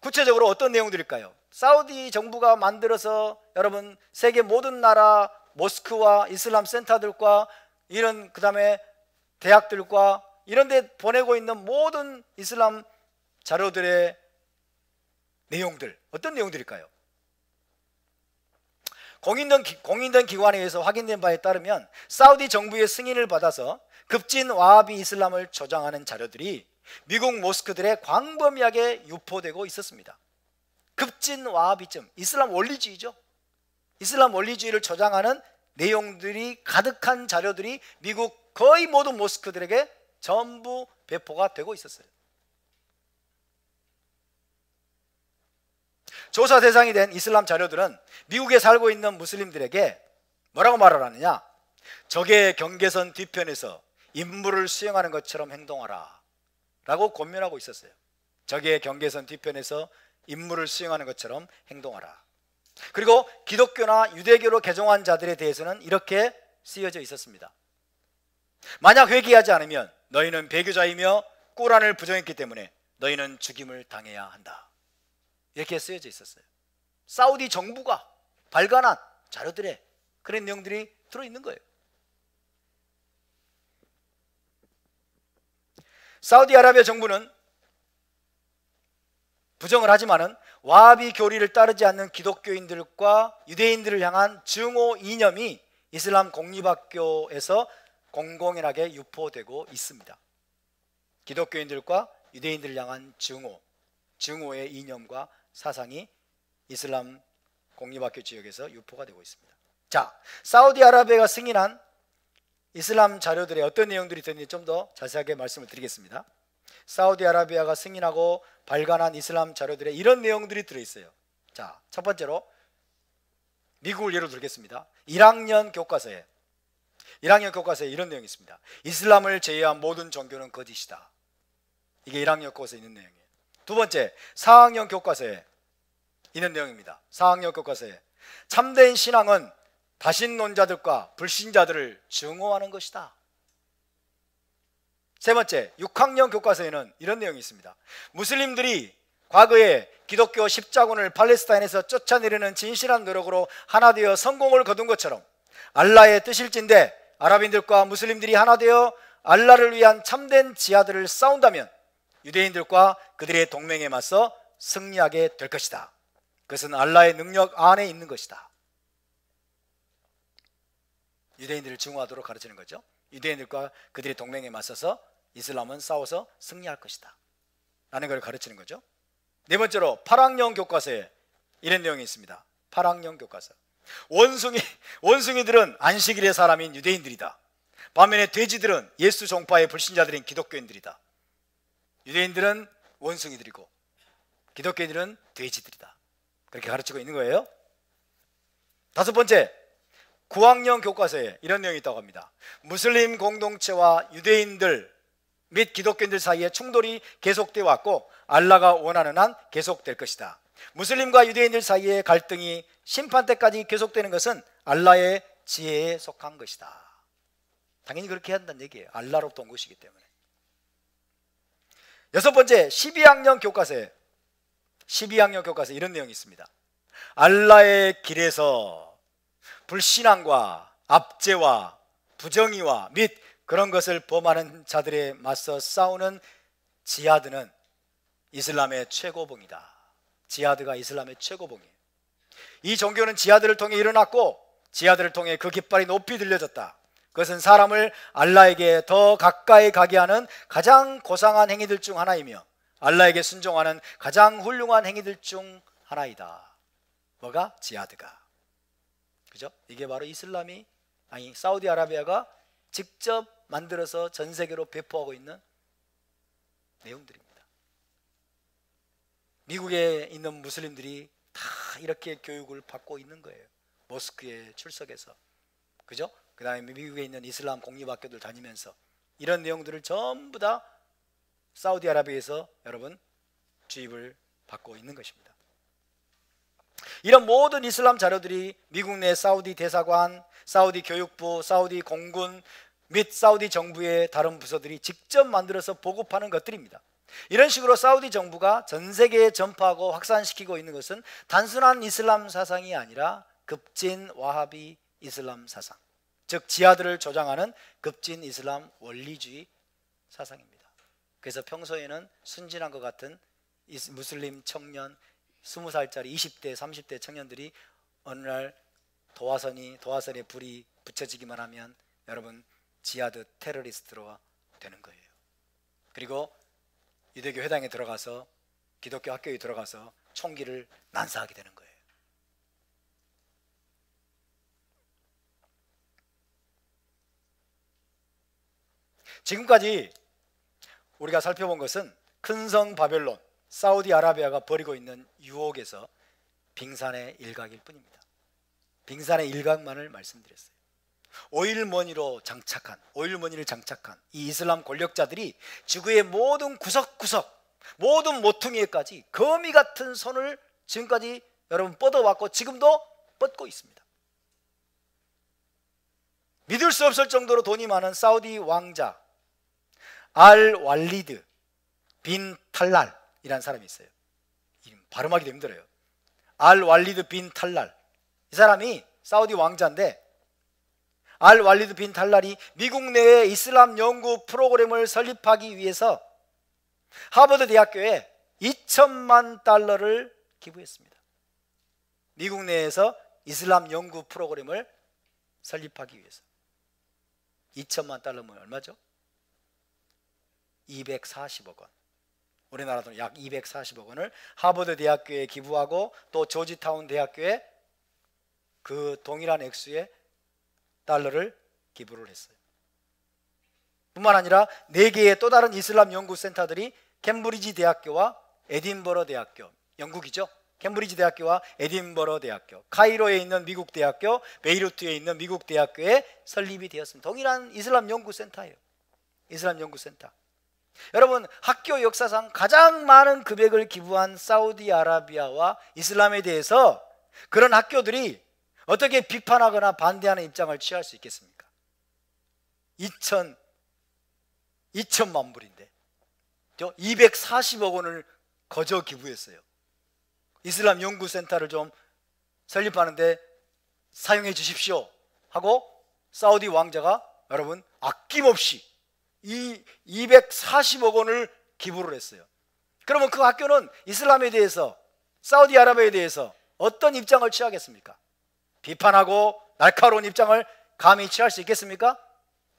구체적으로 어떤 내용들일까요? 사우디 정부가 만들어서 여러분 세계 모든 나라 모스크와 이슬람 센터들과 이런 그다음에 대학들과 이런 데 보내고 있는 모든 이슬람 자료들의 내용들, 어떤 내용들일까요? 공인된 기관에 의해서 확인된 바에 따르면 사우디 정부의 승인을 받아서 급진 와하비 이슬람을 조장하는 자료들이 미국 모스크들에 광범위하게 유포되고 있었습니다. 급진 와하비즘, 이슬람 원리주의죠. 이슬람 원리주의를 조장하는 내용들이 가득한 자료들이 미국 거의 모든 모스크들에게 전부 배포가 되고 있었어요. 조사 대상이 된 이슬람 자료들은 미국에 살고 있는 무슬림들에게 뭐라고 말을 하느냐? 적의 경계선 뒤편에서 임무를 수행하는 것처럼 행동하라 라고 권면하고 있었어요. 적의 경계선 뒤편에서 임무를 수행하는 것처럼 행동하라. 그리고 기독교나 유대교로 개종한 자들에 대해서는 이렇게 쓰여져 있었습니다. 만약 회개하지 않으면 너희는 배교자이며 꾸란을 부정했기 때문에 너희는 죽임을 당해야 한다. 이렇게 쓰여져 있었어요. 사우디 정부가 발간한 자료들에 그런 내용들이 들어있는 거예요. 사우디아라비아 정부는 부정을 하지만은 와하비 교리를 따르지 않는 기독교인들과 유대인들을 향한 증오 이념이 이슬람 공립학교에서 공공연하게 유포되고 있습니다. 기독교인들과 유대인들을 향한 증오의 이념과 사상이 이슬람 공립학교 지역에서 유포가 되고 있습니다. 자, 사우디아라비아가 승인한 이슬람 자료들에 어떤 내용들이 들어있는지 좀 더 자세하게 말씀을 드리겠습니다. 사우디아라비아가 승인하고 발간한 이슬람 자료들에 이런 내용들이 들어있어요. 자, 첫 번째로 미국을 예로 들겠습니다. 1학년 교과서에 이런 내용이 있습니다. 이슬람을 제외한 모든 종교는 거짓이다. 이게 1학년 교과서에 있는 내용이에요. 두 번째, 4학년 교과서에 있는 내용입니다. 4학년 교과서에 참된 신앙은 다신론자들과 불신자들을 증오하는 것이다. 세 번째, 6학년 교과서에는 이런 내용이 있습니다. 무슬림들이 과거에 기독교 십자군을 팔레스타인에서 쫓아내려는 진실한 노력으로 하나 되어 성공을 거둔 것처럼 알라의 뜻일진데 아랍인들과 무슬림들이 하나 되어 알라를 위한 참된 지하드를 싸운다면 유대인들과 그들의 동맹에 맞서 승리하게 될 것이다. 그것은 알라의 능력 안에 있는 것이다. 유대인들을 증오하도록 가르치는 거죠. 유대인들과 그들의 동맹에 맞서서 이슬람은 싸워서 승리할 것이다 라는 걸 가르치는 거죠. 네 번째로 8학년 교과서에 이런 내용이 있습니다. 8학년 교과서. 원숭이들은 안식일의 사람인 유대인들이다. 반면에 돼지들은 예수 종파의 불신자들인 기독교인들이다. 유대인들은 원숭이들이고 기독교인들은 돼지들이다. 그렇게 가르치고 있는 거예요. 다섯 번째, 9학년 교과서에 이런 내용이 있다고 합니다. 무슬림 공동체와 유대인들 및 기독교인들 사이에 충돌이 계속되어 왔고 알라가 원하는 한 계속될 것이다. 무슬림과 유대인들 사이의 갈등이 심판 때까지 계속되는 것은 알라의 지혜에 속한 것이다. 당연히 그렇게 한다는 얘기예요. 알라로부터 온 것이기 때문에. 여섯 번째, 12학년 교과서에 이런 내용이 있습니다. 알라의 길에서 불신앙과 압제와 부정의와 및 그런 것을 범하는 자들에 맞서 싸우는 지하드는 이슬람의 최고봉이다. 지하드가 이슬람의 최고봉이에요. 이 종교는 지하드를 통해 일어났고 지하드를 통해 그 깃발이 높이 들려졌다. 그것은 사람을 알라에게 더 가까이 가게 하는 가장 고상한 행위들 중 하나이며 알라에게 순종하는 가장 훌륭한 행위들 중 하나이다. 뭐가? 지하드가. 그죠? 이게 바로 사우디아라비아가 직접 만들어서 전 세계로 배포하고 있는 내용들입니다. 미국에 있는 무슬림들이 다 이렇게 교육을 받고 있는 거예요. 모스크에 출석해서. 그죠? 그 다음에 미국에 있는 이슬람 공립학교들 다니면서 이런 내용들을 전부 다 사우디아라비아에서 여러분 주입을 받고 있는 것입니다. 이런 모든 이슬람 자료들이 미국 내 사우디 대사관, 사우디 교육부, 사우디 공군 및 사우디 정부의 다른 부서들이 직접 만들어서 보급하는 것들입니다. 이런 식으로 사우디 정부가 전 세계에 전파하고 확산시키고 있는 것은 단순한 이슬람 사상이 아니라 급진 와하비 이슬람 사상, 즉 지하드를 조장하는 급진 이슬람 원리주의 사상입니다. 그래서 평소에는 순진한 것 같은 무슬림 청년 20살짜리 20대 30대 청년들이 어느 날 도화선에 불이 붙여지기만 하면 여러분 지하드 테러리스트로 되는 거예요. 그리고 유대교 회당에 들어가서 기독교 학교에 들어가서 총기를 난사하게 되는 거예요. 지금까지 우리가 살펴본 것은 큰 성 바벨론, 사우디아라비아가 벌이고 있는 유혹에서 빙산의 일각일 뿐입니다. 빙산의 일각만을 말씀드렸어요. 오일머니를 장착한 이 이슬람 권력자들이 지구의 모든 구석구석, 모든 모퉁이에까지 거미 같은 손을 지금까지 여러분 뻗어왔고 지금도 뻗고 있습니다. 믿을 수 없을 정도로 돈이 많은 사우디 왕자 알 왈리드 빈 탈랄이라는 사람이 있어요. 이름 발음하기도 힘들어요. 알 왈리드 빈 탈랄. 이 사람이 사우디 왕자인데 알 왈리드 빈 탈랄이 미국 내에 이슬람 연구 프로그램을 설립하기 위해서 하버드 대학교에 2천만 달러를 기부했습니다. 미국 내에서 이슬람 연구 프로그램을 설립하기 위해서 2천만 달러면 얼마죠? 240억 원. 우리나라 돈 약 240억 원을 하버드 대학교에 기부하고 또 조지타운 대학교에 그 동일한 액수의 달러를 기부를 했어요. 뿐만 아니라 4개의 또 다른 이슬람 연구센터들이 캠브리지 대학교와 에딘버러 대학교, 영국이죠. 캠브리지 대학교와 에딘버러 대학교, 카이로에 있는 미국 대학교, 베이루트에 있는 미국 대학교에 설립이 되었습니다. 동일한 이슬람 연구센터예요. 이슬람 연구센터. 여러분, 학교 역사상 가장 많은 금액을 기부한 사우디아라비아와 이슬람에 대해서 그런 학교들이 어떻게 비판하거나 반대하는 입장을 취할 수 있겠습니까? 2천만 불인데 240억 원을 거저 기부했어요. 이슬람 연구센터를 좀 설립하는데 사용해 주십시오 하고 사우디 왕자가 여러분 아낌없이 이 240억 원을 기부를 했어요. 그러면 그 학교는 이슬람에 대해서, 사우디아라비아에 대해서 어떤 입장을 취하겠습니까? 비판하고 날카로운 입장을 감히 취할 수 있겠습니까?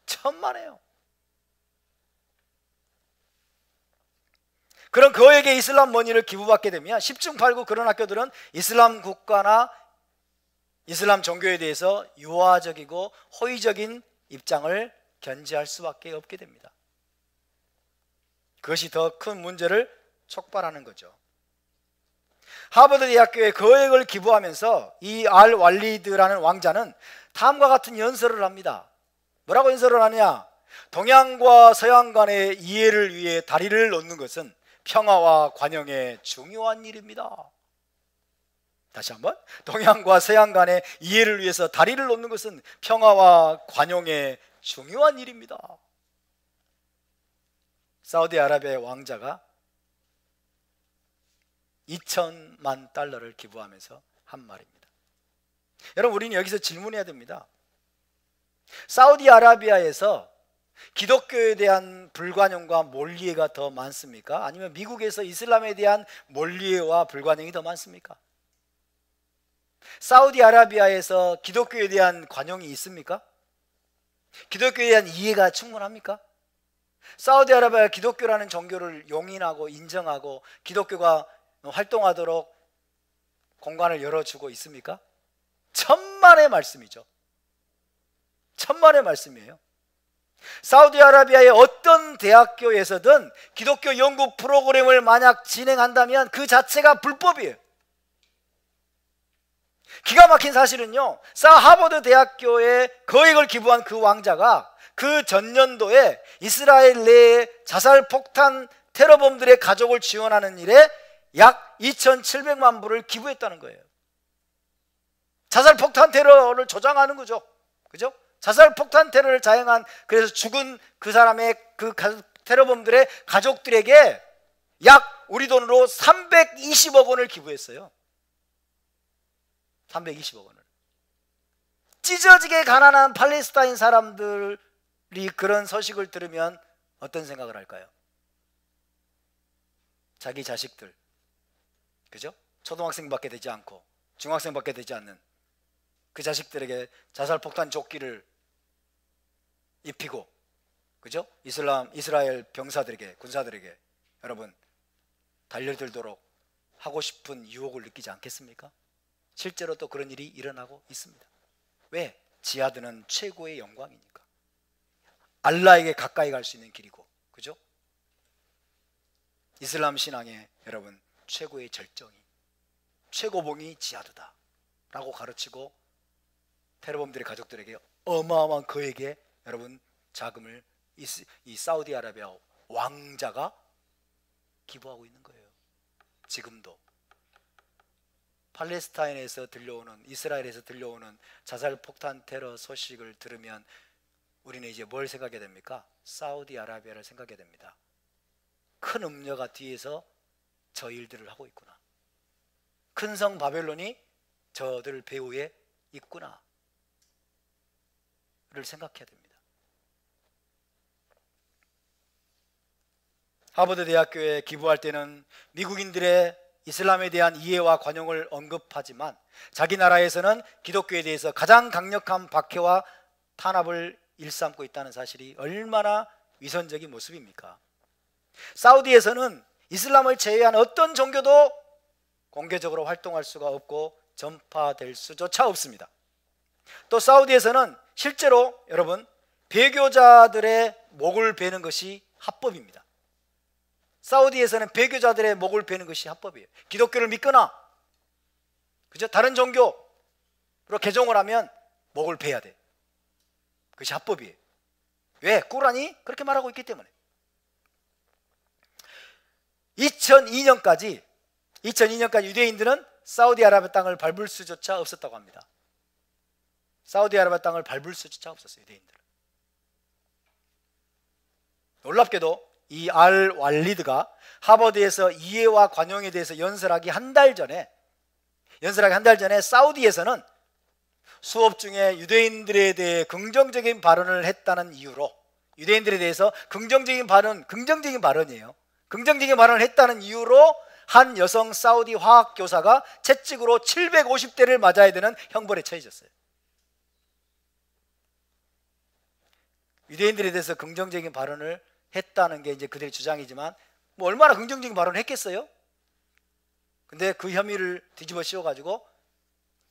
천만에요. 그런 그에게 이슬람 머니를 기부받게 되면 10중 8구 그런 학교들은 이슬람 국가나 이슬람 종교에 대해서 유화적이고 호의적인 입장을 견지할 수밖에 없게 됩니다. 그것이 더 큰 문제를 촉발하는 거죠. 하버드 대학교에 거액을 기부하면서 이 알 왈리드라는 왕자는 다음과 같은 연설을 합니다. 뭐라고 연설을 하느냐? 동양과 서양 간의 이해를 위해 다리를 놓는 것은 평화와 관용의 중요한 일입니다. 다시 한번, 동양과 서양 간의 이해를 위해서 다리를 놓는 것은 평화와 관용의 중요한 일입니다. 사우디아라비아의 왕자가 2천만 달러를 기부하면서 한 말입니다. 여러분, 우리는 여기서 질문해야 됩니다. 사우디아라비아에서 기독교에 대한 불관용과 몰리해가 더 많습니까? 아니면 미국에서 이슬람에 대한 몰리해와 불관용이 더 많습니까? 사우디아라비아에서 기독교에 대한 관용이 있습니까? 기독교에 대한 이해가 충분합니까? 사우디아라비아 기독교라는 종교를 용인하고 인정하고 기독교가 활동하도록 공간을 열어주고 있습니까? 천만의 말씀이죠. 천만의 말씀이에요. 사우디아라비아의 어떤 대학교에서든 기독교 연구 프로그램을 만약 진행한다면 그 자체가 불법이에요. 기가 막힌 사실은요, 하버드 대학교에 거액을 기부한 그 왕자가 그 전년도에 이스라엘 내에 자살폭탄 테러범들의 가족을 지원하는 일에 약 2,700만 불을 기부했다는 거예요. 자살폭탄 테러를 조장하는 거죠. 그죠? 자살폭탄 테러를 자행한, 그래서 죽은 그 사람의 그 테러범들의 가족들에게 약 우리 돈으로 320억 원을 기부했어요. 320억 원을. 찢어지게 가난한 팔레스타인 사람들이 그런 소식을 들으면 어떤 생각을 할까요? 자기 자식들, 그죠? 초등학생밖에 되지 않고 중학생밖에 되지 않는 그 자식들에게 자살폭탄 조끼를 입히고, 그죠? 이스라엘 병사들에게, 군사들에게 여러분 달려들도록 하고 싶은 유혹을 느끼지 않겠습니까? 실제로 또 그런 일이 일어나고 있습니다. 왜? 지하드는 최고의 영광이니까. 알라에게 가까이 갈 수 있는 길이고, 그죠? 이슬람 신앙의 여러분 최고의 절정이, 최고봉이 지하드다 라고 가르치고 테러범들의 가족들에게 어마어마한 그에게 여러분 자금을 이 사우디아라비아 왕자가 기부하고 있는 거예요. 지금도 팔레스타인에서 들려오는, 이스라엘에서 들려오는 자살폭탄 테러 소식을 들으면 우리는 이제 뭘 생각해야 됩니까? 사우디아라비아를 생각해야 됩니다. 큰 음녀가 뒤에서 저 일들을 하고 있구나. 큰 성 바벨론이 저들 배후에 있구나 를 생각해야 됩니다. 하버드 대학교에 기부할 때는 미국인들의 이슬람에 대한 이해와 관용을 언급하지만 자기 나라에서는 기독교에 대해서 가장 강력한 박해와 탄압을 일삼고 있다는 사실이 얼마나 위선적인 모습입니까? 사우디에서는 이슬람을 제외한 어떤 종교도 공개적으로 활동할 수가 없고 전파될 수조차 없습니다. 또 사우디에서는 실제로 여러분 배교자들의 목을 베는 것이 합법입니다. 사우디에서는 배교자들의 목을 베는 것이 합법이에요. 기독교를 믿거나 그죠? 다른 종교로 개종을 하면 목을 베야 돼. 그것이 합법이에요. 왜? 꾸란이 그렇게 말하고 있기 때문에. 2002년까지 유대인들은 사우디아라비아 땅을 밟을 수조차 없었다고 합니다. 사우디아라비아 땅을 밟을 수조차 없었어요. 유대인들은. 놀랍게도 이 알 왈리드가 하버드에서 이해와 관용에 대해서 연설하기 한 달 전에 사우디에서는 수업 중에 유대인들에 대해 긍정적인 발언을 했다는 이유로, 유대인들에 대해서 긍정적인 발언이에요. 긍정적인 발언을 했다는 이유로 한 여성 사우디 화학 교사가 채찍으로 750대를 맞아야 되는 형벌에 처해졌어요. 유대인들에 대해서 긍정적인 발언을 했다는 게 이제 그들의 주장이지만 뭐 얼마나 긍정적인 발언을 했겠어요? 근데 그 혐의를 뒤집어 씌워가지고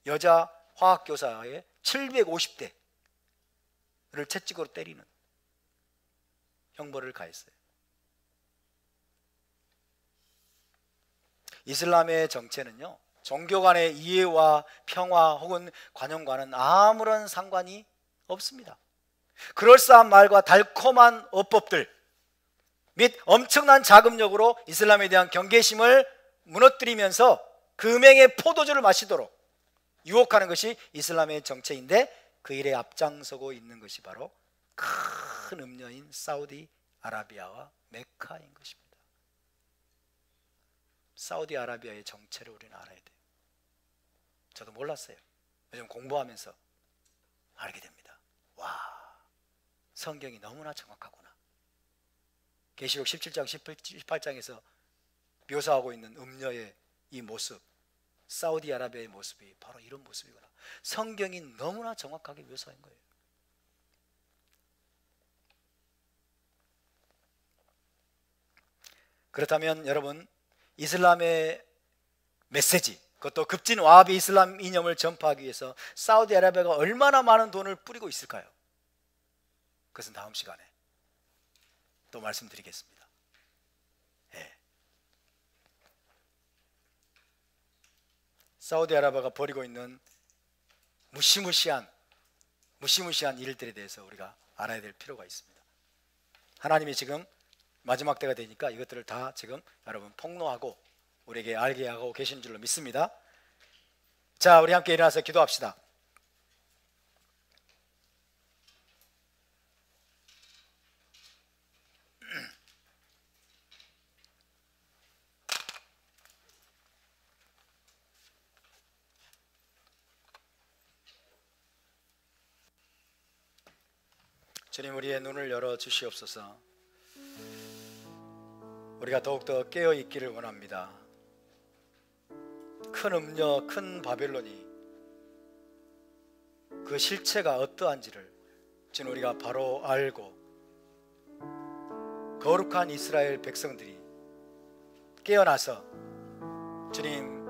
여자 화학 교사의 750대를 채찍으로 때리는 형벌을 가했어요. 이슬람의 정체는요, 종교 간의 이해와 평화 혹은 관용과는 아무런 상관이 없습니다. 그럴싸한 말과 달콤한 어법들 및 엄청난 자금력으로 이슬람에 대한 경계심을 무너뜨리면서 금행의 포도주를 마시도록 유혹하는 것이 이슬람의 정체인데, 그 일에 앞장서고 있는 것이 바로 큰 음녀인 사우디아라비아와 메카인 것입니다. 사우디아라비아의 정체를 우리는 알아야 돼요. 저도 몰랐어요. 요즘 공부하면서 알게 됩니다. 와, 성경이 너무나 정확하구나. 계시록 17장 18장에서 묘사하고 있는 음녀의 이 모습, 사우디아라비아의 모습이 바로 이런 모습이구나. 성경이 너무나 정확하게 묘사한 거예요. 그렇다면 여러분, 이슬람의 메시지, 그것도 급진 와하비 이슬람 이념을 전파하기 위해서 사우디아라비아가 얼마나 많은 돈을 뿌리고 있을까요? 그것은 다음 시간에 또 말씀드리겠습니다. 예. 사우디아라비아가 벌이고 있는 무시무시한 일들에 대해서 우리가 알아야 될 필요가 있습니다. 하나님이 지금 마지막 때가 되니까 이것들을 다 지금 여러분 폭로하고 우리에게 알게 하고 계신 줄로 믿습니다. 자, 우리 함께 일어나서 기도합시다. 주님, 우리의 눈을 열어 주시옵소서. 우리가 더욱더 깨어 있기를 원합니다. 큰 음녀, 큰 바벨론이 그 실체가 어떠한지를 주님 우리가 바로 알고, 거룩한 이스라엘 백성들이 깨어나서 주님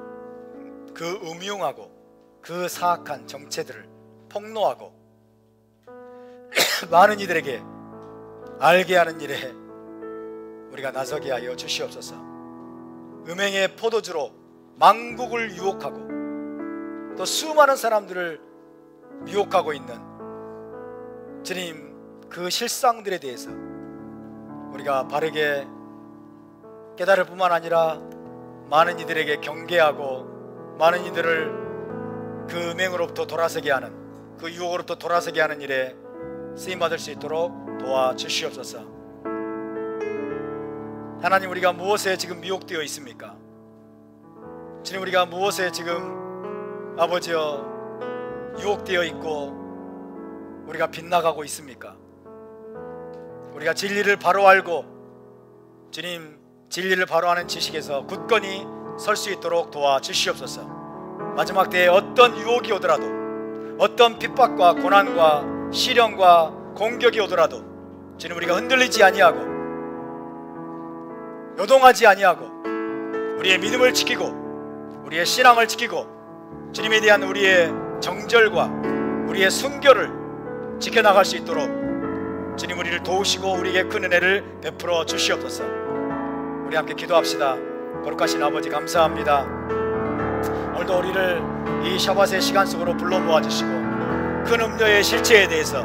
그 음흉하고 그 사악한 정체들을 폭로하고 많은 이들에게 알게 하는 일에 우리가 나서게 하여 주시옵소서. 음행의 포도주로 만국을 유혹하고 또 수많은 사람들을 미혹하고 있는 주님 그 실상들에 대해서 우리가 바르게 깨달을 뿐만 아니라 많은 이들에게 경계하고 많은 이들을 그 음행으로부터 돌아서게 하는, 그 유혹으로부터 돌아서게 하는 일에 쓰임받을 수 있도록 도와주시옵소서. 하나님, 우리가 무엇에 지금 미혹되어 있습니까? 주님, 우리가 무엇에 지금 아버지여 유혹되어 있고 우리가 빗나가고 있습니까? 우리가 진리를 바로 알고 주님 진리를 바로 아는 지식에서 굳건히 설 수 있도록 도와주시옵소서. 마지막 때에 어떤 유혹이 오더라도, 어떤 핍박과 고난과 시련과 공격이 오더라도 주님 우리가 흔들리지 아니하고 요동하지 아니하고 우리의 믿음을 지키고 우리의 신앙을 지키고 주님에 대한 우리의 정절과 우리의 순결을 지켜나갈 수 있도록 주님 우리를 도우시고 우리에게 큰 은혜를 베풀어 주시옵소서. 우리 함께 기도합시다. 거룩하신 아버지 감사합니다. 오늘도 우리를 이 샤밧의 시간 속으로 불러 모아주시고 큰 음녀의 실체에 대해서,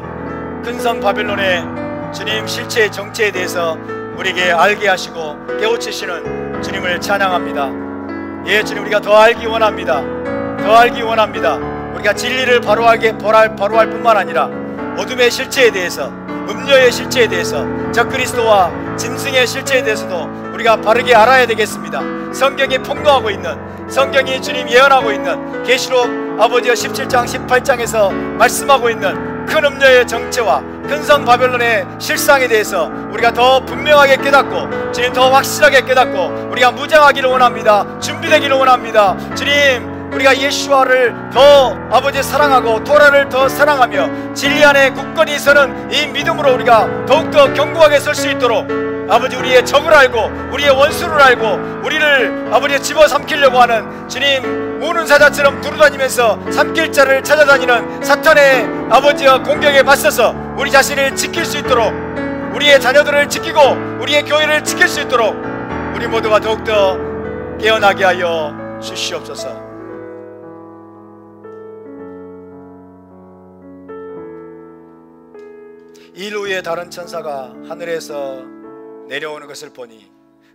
큰 성 바벨론의 주님 실체의 정체에 대해서 우리에게 알게 하시고 깨우치시는 주님을 찬양합니다. 예, 주님, 우리가 더 알기 원합니다. 더 알기 원합니다. 우리가 진리를 바로할 뿐만 아니라 어둠의 실체에 대해서, 음료의 실체에 대해서, 적그리스도와 짐승의 실체에 대해서도 우리가 바르게 알아야 되겠습니다. 성경이 폭로하고 있는, 성경이 주님 예언하고 있는 계시록 아버지의 17장 18장에서 말씀하고 있는 큰 음료의 정체와 큰 성 바벨론의 실상에 대해서 우리가 더 분명하게 깨닫고, 주님 더 확실하게 깨닫고 우리가 무장하기를 원합니다. 준비되기를 원합니다. 주님, 우리가 예수와를 더 아버지 사랑하고 토라를 더 사랑하며 진리 안에 굳건히 서는 이 믿음으로 우리가 더욱더 견고하게 설 수 있도록 아버지, 우리의 적을 알고 우리의 원수를 알고 우리를 아버지 집어삼키려고 하는 주님 우는 사자처럼 두루다니면서 삼킬 자를 찾아다니는 사탄의 아버지와 공격에 맞서서 우리 자신을 지킬 수 있도록, 우리의 자녀들을 지키고 우리의 교회를 지킬 수 있도록 우리 모두가 더욱더 깨어나게 하여 주시옵소서. 일 후에 다른 천사가 하늘에서 내려오는 것을 보니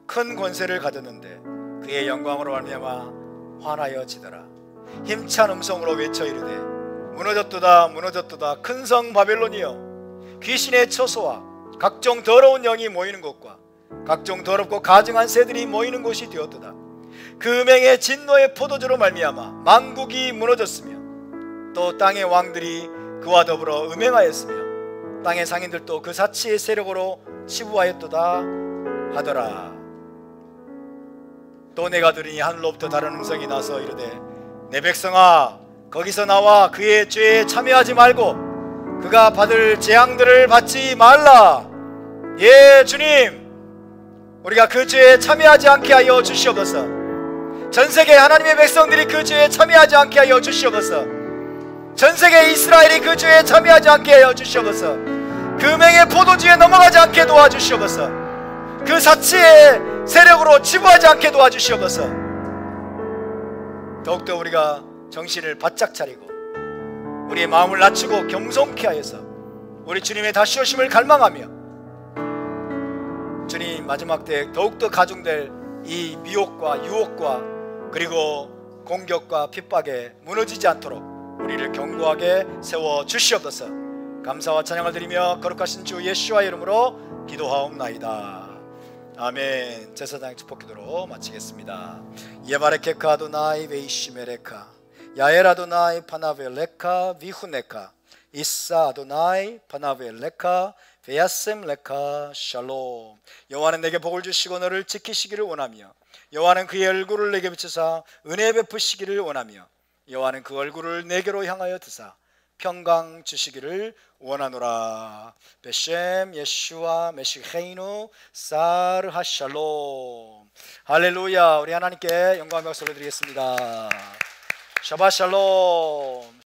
큰 권세를 가졌는데 그의 영광으로 말미암아 환하여지더라. 힘찬 음성으로 외쳐 이르되 무너졌도다 무너졌도다 큰 성 바벨론이여, 귀신의 처소와 각종 더러운 영이 모이는 곳과 각종 더럽고 가증한 새들이 모이는 곳이 되었도다. 그 음행의 진노의 포도주로 말미암아 만국이 무너졌으며 또 땅의 왕들이 그와 더불어 음행하였으며 땅의 상인들도 그 사치의 세력으로 치부하였도다 하더라. 또 내가 들으니 하늘로부터 다른 음성이 나서 이르되 내 백성아, 거기서 나와 그의 죄에 참여하지 말고 그가 받을 재앙들을 받지 말라. 예, 주님, 우리가 그 죄에 참여하지 않게 하여 주시옵소서. 전세계 하나님의 백성들이 그 죄에 참여하지 않게 하여 주시옵소서. 전세계 이스라엘이 그 죄에 참여하지 않게 하여 주시옵소서. 그 음행의 포도주에 넘어가지 않게 도와주시옵소서. 그 사치의 세력으로 치부하지 않게 도와주시옵소서. 더욱더 우리가 정신을 바짝 차리고 우리의 마음을 낮추고 겸손케 하여서 우리 주님의 다시 오심을 갈망하며 주님 마지막 때에 더욱더 가중될 이 미혹과 유혹과 그리고 공격과 핍박에 무너지지 않도록 우리를 견고하게 세워 주시옵소서. 감사와 찬양을 드리며 거룩하신 주 예수와 이름으로 기도하옵나이다. 아멘. 제사장 축복 기도로 마치겠습니다. 예바레케카 아도나이 베이시메레카 야엘 아도나이 파나벨레카 비후네카 이사 아도나이 파나벨레카 베야셈 레카 샬롬. 여호와는 내게 복을 주시고 너를 지키시기를 원하며 여호와는 그의 얼굴을 내게 비추사 은혜 베푸시기를 원하며 여호와는 그 얼굴을 내게로 향하여 드사 평강 주시기를 원하노라. 베셈 예슈아 메시헤이누 사르 하샬롬. 할렐루야. 우리 하나님께 영광과 박수를 드리겠습니다. 샤밧 샬롬.